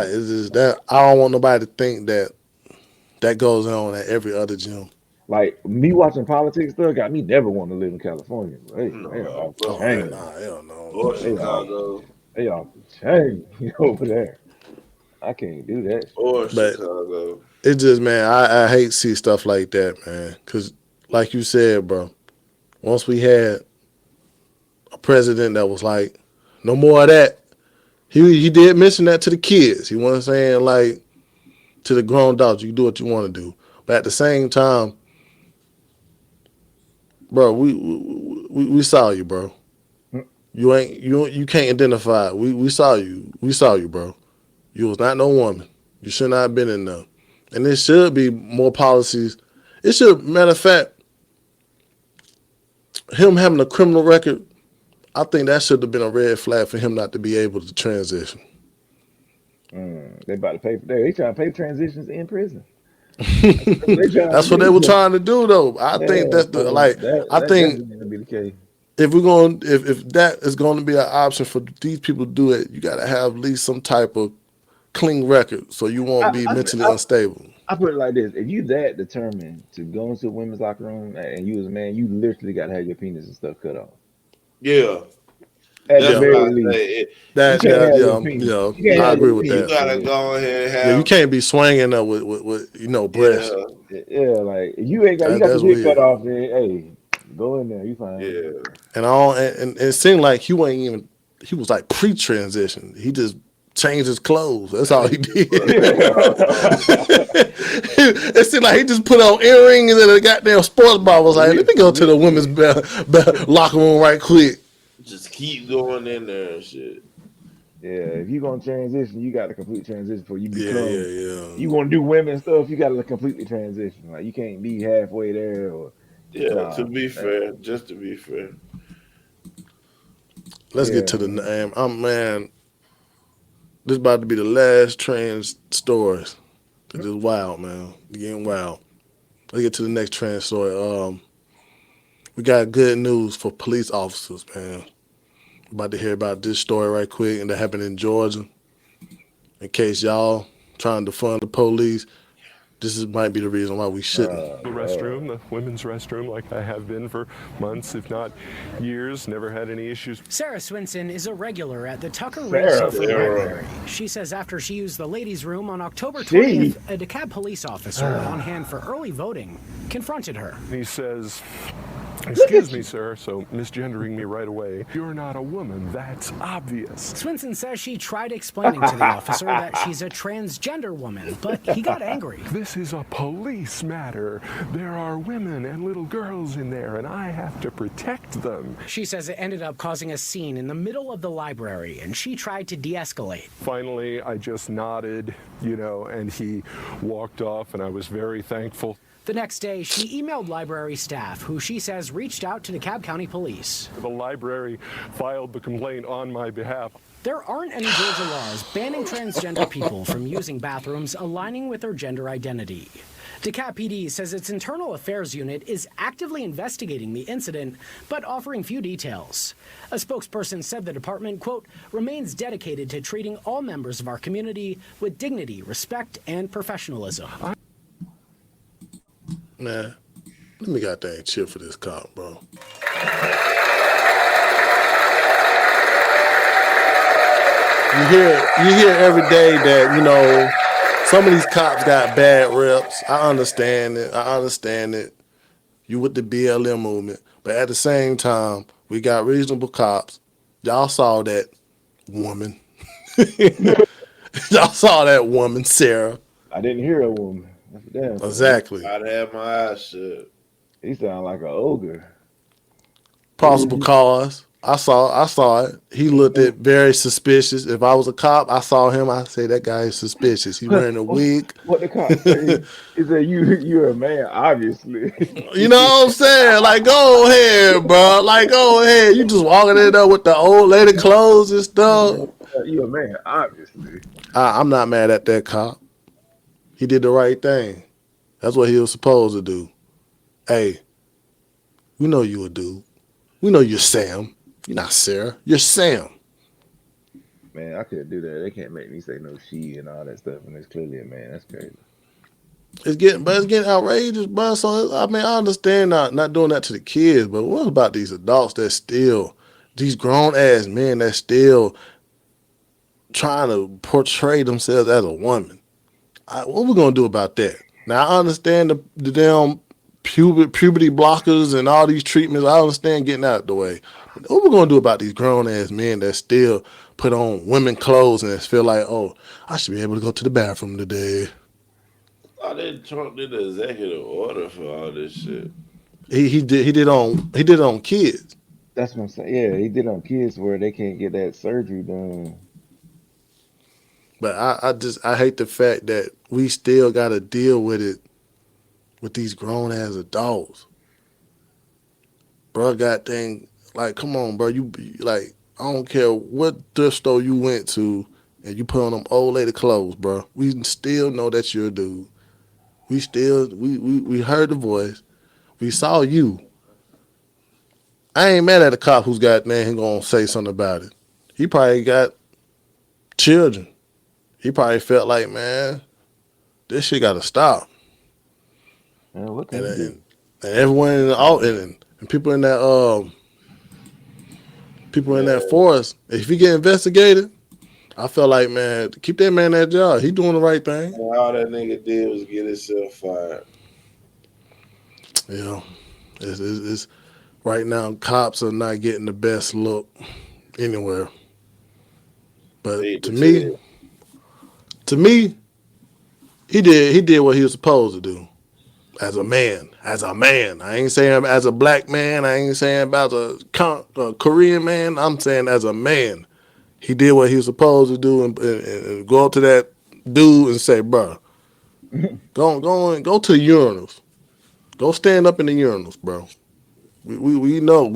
It's just that I don't want nobody to think that goes on at every other gym. Like me watching politics stuff got me never want to live in California. They No, off the Oh fuck hell, chain. that. nah, hell no, Or They off. Chicago. They off the chain over there. I can't do that shit. Or but Chicago. it just, man, I hate to see stuff like that, man. Because like you said, bro, once we had a president that was like, no more of that. He did mention that to the kids. He wasn't saying like to the grown adults, you can do what you want to do. But at the same time, bro, we saw you, bro. You can't identify. We saw you. We saw you, bro. You was not no woman. You should not have been in there. And there should be more policies. It should, matter of fact, him having a criminal record, I think that should have been a red flag for him not to be able to transition. They about to pay for that. They trying to pay transitions in prison. They trying That's to what they were do. trying to do, though. I think Yeah, that's the so like. I that think definitely gonna be the case. if we're going, if that is going to be an option for these people to do it, you got to have at least some type of clean record, so you won't be mentally unstable. I put it like this: if you that determined to go into a women's locker room and you as a man, you literally got to have your penis and stuff cut off. Yeah. At That's the what very I least, say. you That, can't have your yeah, penis. yeah, You can't I have agree your with You penis. that. gotta go ahead and Yeah, you have. can't be swinging up with breasts. Yeah, like if you ain't got you got the That's dick cut weird. off, then hey, go in there, you fine. Yeah. And all, and it seemed like he wasn't even. He was like pre-transition. He just changed his clothes. That's all he did. It seemed like he just put on earrings and a goddamn sports bar. Was like, let me go to the women's locker room right quick. Just keep going in there and shit. Yeah, if you gonna transition, you got to complete transition before you become. Yeah. You want to do women stuff, you got to completely transition. Like you can't be halfway there or. Yeah, Nah, to be fair, just to be fair. Let's get to the name. Man, this about to be the last trans stories. It's just wild, man. It's getting wild. Let's get to the next trans story. We got good news for police officers, man. About to hear about this story right quick, and that happened in Georgia. In case y'all trying to defund the police, might be the reason why we shouldn't. The restroom, the women's restroom, like I have been for months, if not years, never had any issues. Sarah Swinson is a regular at the Tucker Ray Sofa Library. She says after she used the ladies' room on October 20th, a DeKalb police officer on hand for early voting confronted her. He says, "Excuse me, sir," so misgendering me right away. "You're not a woman, that's obvious." Swinson says she tried explaining to the officer that she's a transgender woman, but he got angry. "This is a police matter. There are women and little girls in there, and I have to protect them." She says it ended up causing a scene in the middle of the library, and she tried to de-escalate. Finally, I just nodded, and he walked off, and I was very thankful. The next day, she emailed library staff, who she says reached out to DeKalb County Police. The library filed the complaint on my behalf. There aren't any Georgia laws banning transgender people from using bathrooms aligning with their gender identity. DeKalb PD says its internal affairs unit is actively investigating the incident, but offering few details. A spokesperson said the department, quote, remains dedicated to treating all members of our community with dignity, respect, and professionalism. Man, let me goddamn chill for this cop, bro. You hear every day that, some of these cops got bad reps. I understand it. You with the BLM movement. But at the same time, we got reasonable cops. Y'all saw that woman. Y'all saw that woman, Sarah. I didn't hear a woman. Damn. Exactly. I'd have my eyes shut. He sound like an ogre. Possible cause. I saw it. He looked at very suspicious. If I was a cop, I saw him. I say that guy is suspicious. He wearing a wig. What the cop say? He said, "You're a man, obviously." You know what I'm saying? Like, go ahead, bro. Like, go ahead. You just walking in there with the old lady clothes and stuff. You're a man, obviously. I'm not mad at that cop. He did the right thing. That's what he was supposed to do. Hey, we know you a dude. We know you're Sam. You're not Sarah. You're Sam. Man, I couldn't do that. They can't make me say no she and all that stuff, and it's clearly a man. That's crazy. It's getting outrageous, bro. So I mean, I understand not doing that to the kids, but what about these adults that still, these grown ass men that still trying to portray themselves as a woman? What we gonna do about that? Now I understand the damn puberty blockers and all these treatments. I understand getting out of the way. But what we gonna do about these grown ass men that still put on women clothes and feel like, oh, I should be able to go to the bathroom today? I didn't Trump did the executive order for all this shit. He did on kids. That's what I'm saying. Yeah, he did on kids where they can't get that surgery done. But I hate the fact that we still got to deal with it with these grown ass adults. Bro, got thing like, come on, bro. You like, I don't care what thrift store you went to and you put on them old lady clothes, bro. We still know that you're a dude. We heard the voice. We saw you. I ain't mad at a cop who's got man he gonna say something about it. He probably got children. He probably felt like, man, this shit gotta stop. Man, what can we do? And everyone in the and people in that in that force, if he get investigated, I felt like, man, keep that man that job. He doing the right thing. And all that nigga did was get himself fired. You know, it's right now cops are not getting the best look anywhere. But to me, he did what he was supposed to do. As a man. I ain't saying as a black man. I ain't saying about a Korean man. I'm saying as a man. He did what he was supposed to do and go up to that dude and say, bro, go to the urinals. Go stand up in the urinals, bro. We know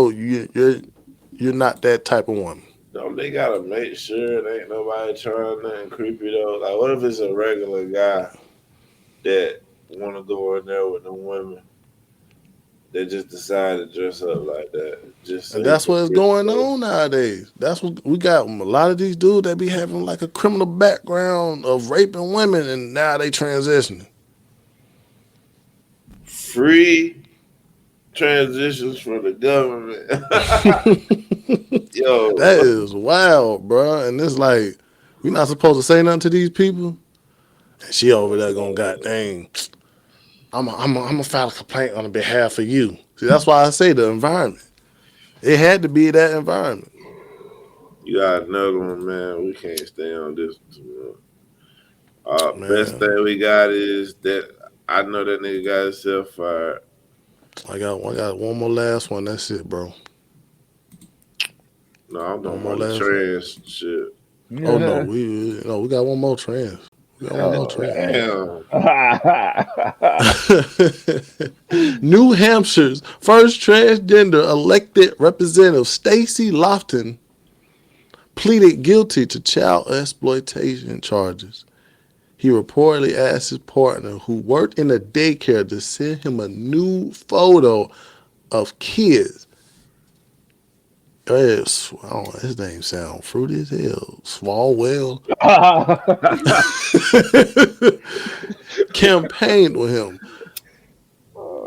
you're not that type of woman. Don't they gotta make sure there ain't nobody trying nothing creepy though? Like, what if it's a regular guy that want to go in there with the women that just decide to dress up like that? And that's what's going on nowadays. That's what we got. A lot of these dudes that be having like a criminal background of raping women, and now they transitioning. Free transitions for the government. Yo, that is wild, bro. And it's like we not supposed to say nothing to these people. And she over there going, God dang, I'm a file a complaint on behalf of you. See, that's why I say the environment. It had to be that environment. You got another one, man. We can't stay on this too much. Best thing we got is that I know that nigga got himself fired. I got one more last one. That's it, bro. No, I'm talking about the trans shit. Oh no, we got one more trans. We got one more trans. New Hampshire's first transgender elected representative, Stacey Lofton, pleaded guilty to child exploitation charges. He reportedly asked his partner, who worked in a daycare, to send him a new photo of kids. His name sound fruity as hell. Swalwell. Campaigned with him.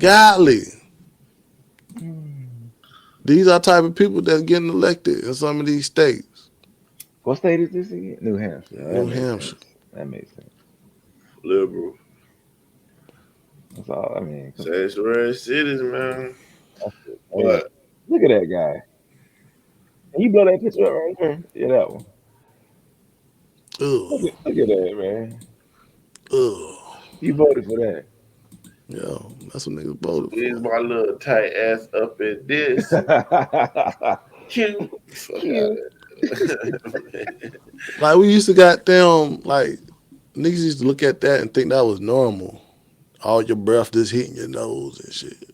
Golly. These are type of people that's getting elected in some of these states. What state is this again? New Hampshire. New Hampshire. That makes sense. Liberal. That's all. I mean, sanctuary cities, man. But look at that guy. Can you blow that picture up right there? Yeah, that one. Look at that, man. Ugh. You voted for that. Yeah, that's what niggas voted Squeeze for. my little tight ass up in this. Cute. Fuck out of it. Like we used to goddamn like niggas used to look at that and think that was normal. All your breath just hitting your nose and shit.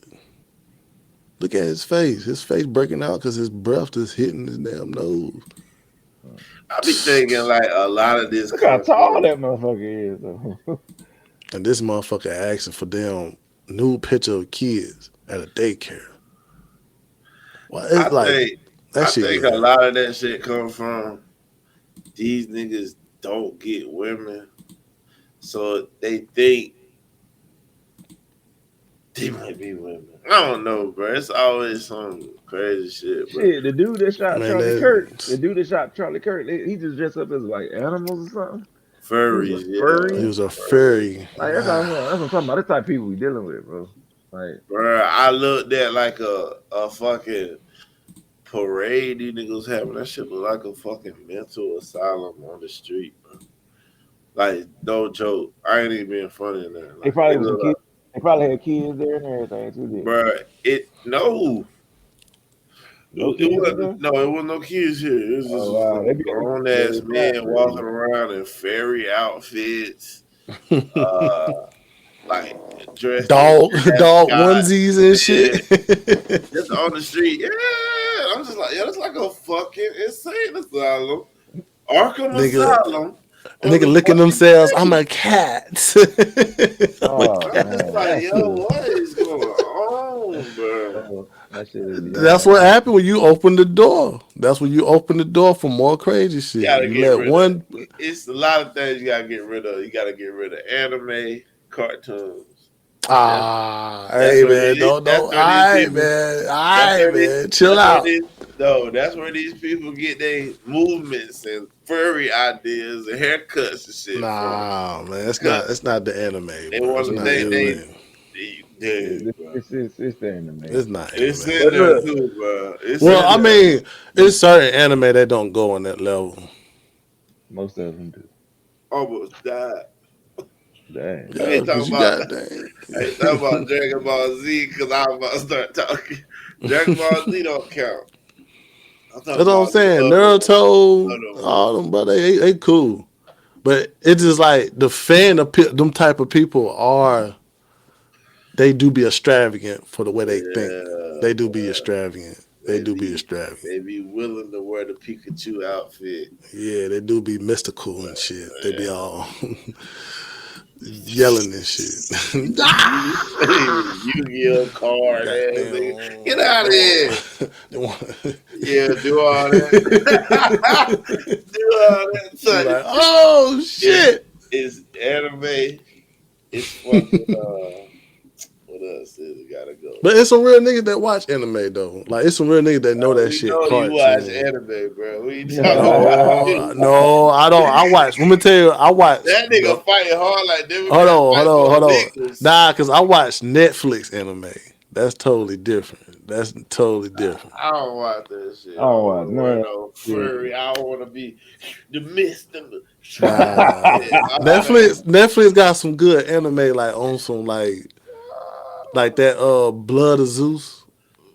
Look at his face. His face breaking out because his breath just hitting his damn nose. I be thinking like a lot of this Look how comes tall from. that motherfucker is, though. And this motherfucker asking for damn nude picture of kids at a daycare. Well, it's I like think that I shit. think a lot of that shit come from these niggas don't get women, so they think they might be women. I don't know, bro. It's always some crazy shit, bro. Shit, the dude that shot Man, Charlie Kirk, he just dressed up as like animals or something. Furries, He was a furry. He was a furry. Like that's what I'm talking about. That's the type of people we dealing with, bro. Like, bro, I looked at like a fucking parade these niggas having. That shit look like a fucking mental asylum on the street, bro. Like, no joke. I ain't even being funny in there. Like, they probably had kids there and everything too. Bro, it wasn't no kids here. It was just grown ass men walking around in fairy outfits, like dressed dog onesies and shit. Just on the street. Yeah, I'm just like, that's like a fucking insane asylum. Arkham Asylum. Nigga licking themselves. I'm a cat. I'm just like, yo, what is going on, bro? That's what happened when you open the door. That's when you open the door for more crazy shit. It's a lot of things you gotta get rid of. You gotta get rid of anime, cartoons. Hey man, don't. All right, man. Chill out. That's where these people get their movements and furry ideas and haircuts and shit. Nah, man, it's not the anime. They want to think it's the anime. It's not anime. It's in there too, bro. Well, I mean, it's certain anime that don't go on that level. Most of them do. Almost died. Dang. I ain't talking about Dragon Ball Z because I was about to start talking. Dragon Ball Z don't count. That's what I'm saying. Naruto, all them, brother, they cool. But it's just like the fan of them type of people they do be extravagant for the way they think. They do be extravagant. They be extravagant. They be willing to wear the Pikachu outfit. Yeah, they do be mystical and shit. They be all yelling and shit. Yu-Gi-Oh card. Get out of here. Yeah, do all that. Do all that. Like, oh shit. It's anime. It's fucking what else is it gotta go? But it's some real niggas that watch anime though. Like it's some real niggas that know that shit. You watch anime, bro. What you talking about? No, I don't. I watch. Let me tell you, I watch. That nigga fighting hard like them. Hold on. Nah, cause I watch Netflix anime. That's totally different. That's totally different. I don't watch that shit. I don't watch no furry. I don't want to be the mist and the. Netflix got some good anime like on some like that Blood of Zeus.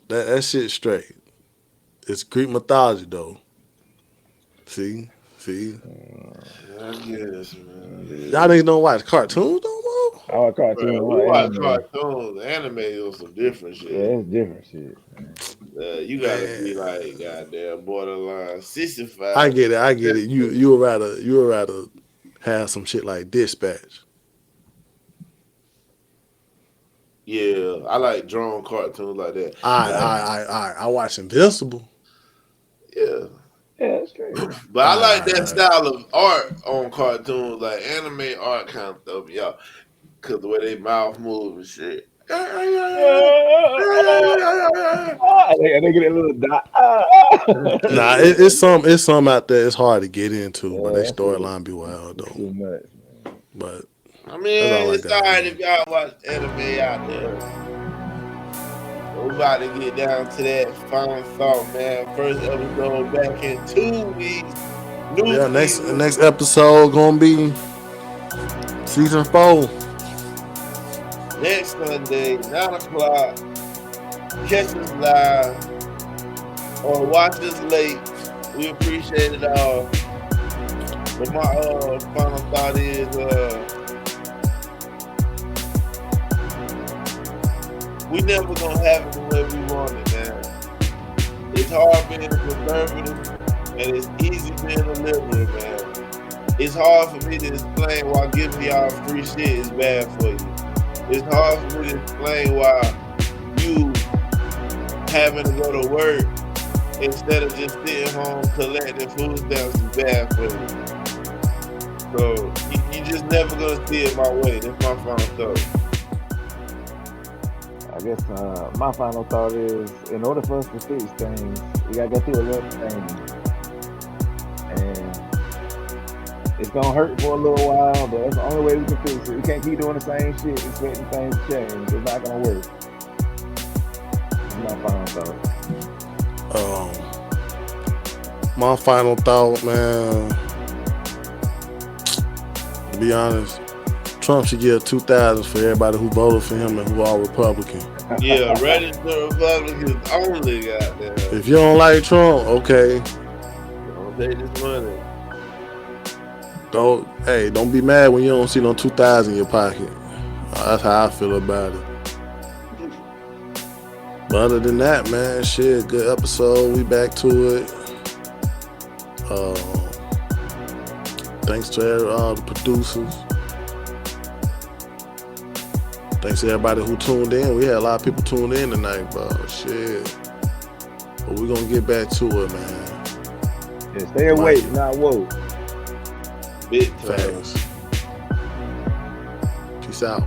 That shit straight. It's Greek mythology though. See? I guess, man. Y'all niggas don't watch cartoons no more? I watch cartoons. We watch cartoons. Anime is some different shit. Yeah, it's different shit. You gotta be like goddamn borderline 65. I get it. You would rather have some shit like Dispatch. Yeah, I like drawn cartoons like that. I watch Invincible. Yeah. Yeah, that's great. But I like that style of art on cartoons, like anime art kind of stuff, y'all. Cause the way they mouth move and shit. They get a little dot. Nah, it's some out there. It's hard to get into, but they storyline be wild though. Too much, but I mean, it's alright if y'all watch anime out there. We're about to get down to that final thought, man. First episode back in 2 weeks. Next episode gonna be season 4. next Sunday, 9 o'clock. Catch us live or watch us late. We appreciate it all. But my final thought is we never gonna have it the way we want it, man. It's hard being a conservative and it's easy being a liberal, man. It's hard for me to explain why giving y'all free shit is bad for you. It's hard for me to explain why you having to go to work instead of just sitting home collecting food stamps is bad for you. So you just never gonna see it my way. That's my final thought. I guess my final thought is, in order for us to fix things, we gotta go through a little thing, and it's gonna hurt for a little while, but that's the only way we can fix it. We can't keep doing the same shit expecting things to change. It's not gonna work. That's my final thought. My final thought, man. To be honest, Trump should give 2,000 for everybody who voted for him and who are Republican. Yeah, registered Republicans only, goddamn. If you don't like Trump, okay. Don't take this money. Don't be mad when you don't see no 2,000 in your pocket. That's how I feel about it. But other than that, man, shit, good episode. We back to it. Thanks to all the producers. Thanks to everybody who tuned in. We had a lot of people tuned in tonight, bro. Shit. But we're gonna get back to it, man. Yeah, stay awake, not woke. Big Thanks. Peace out.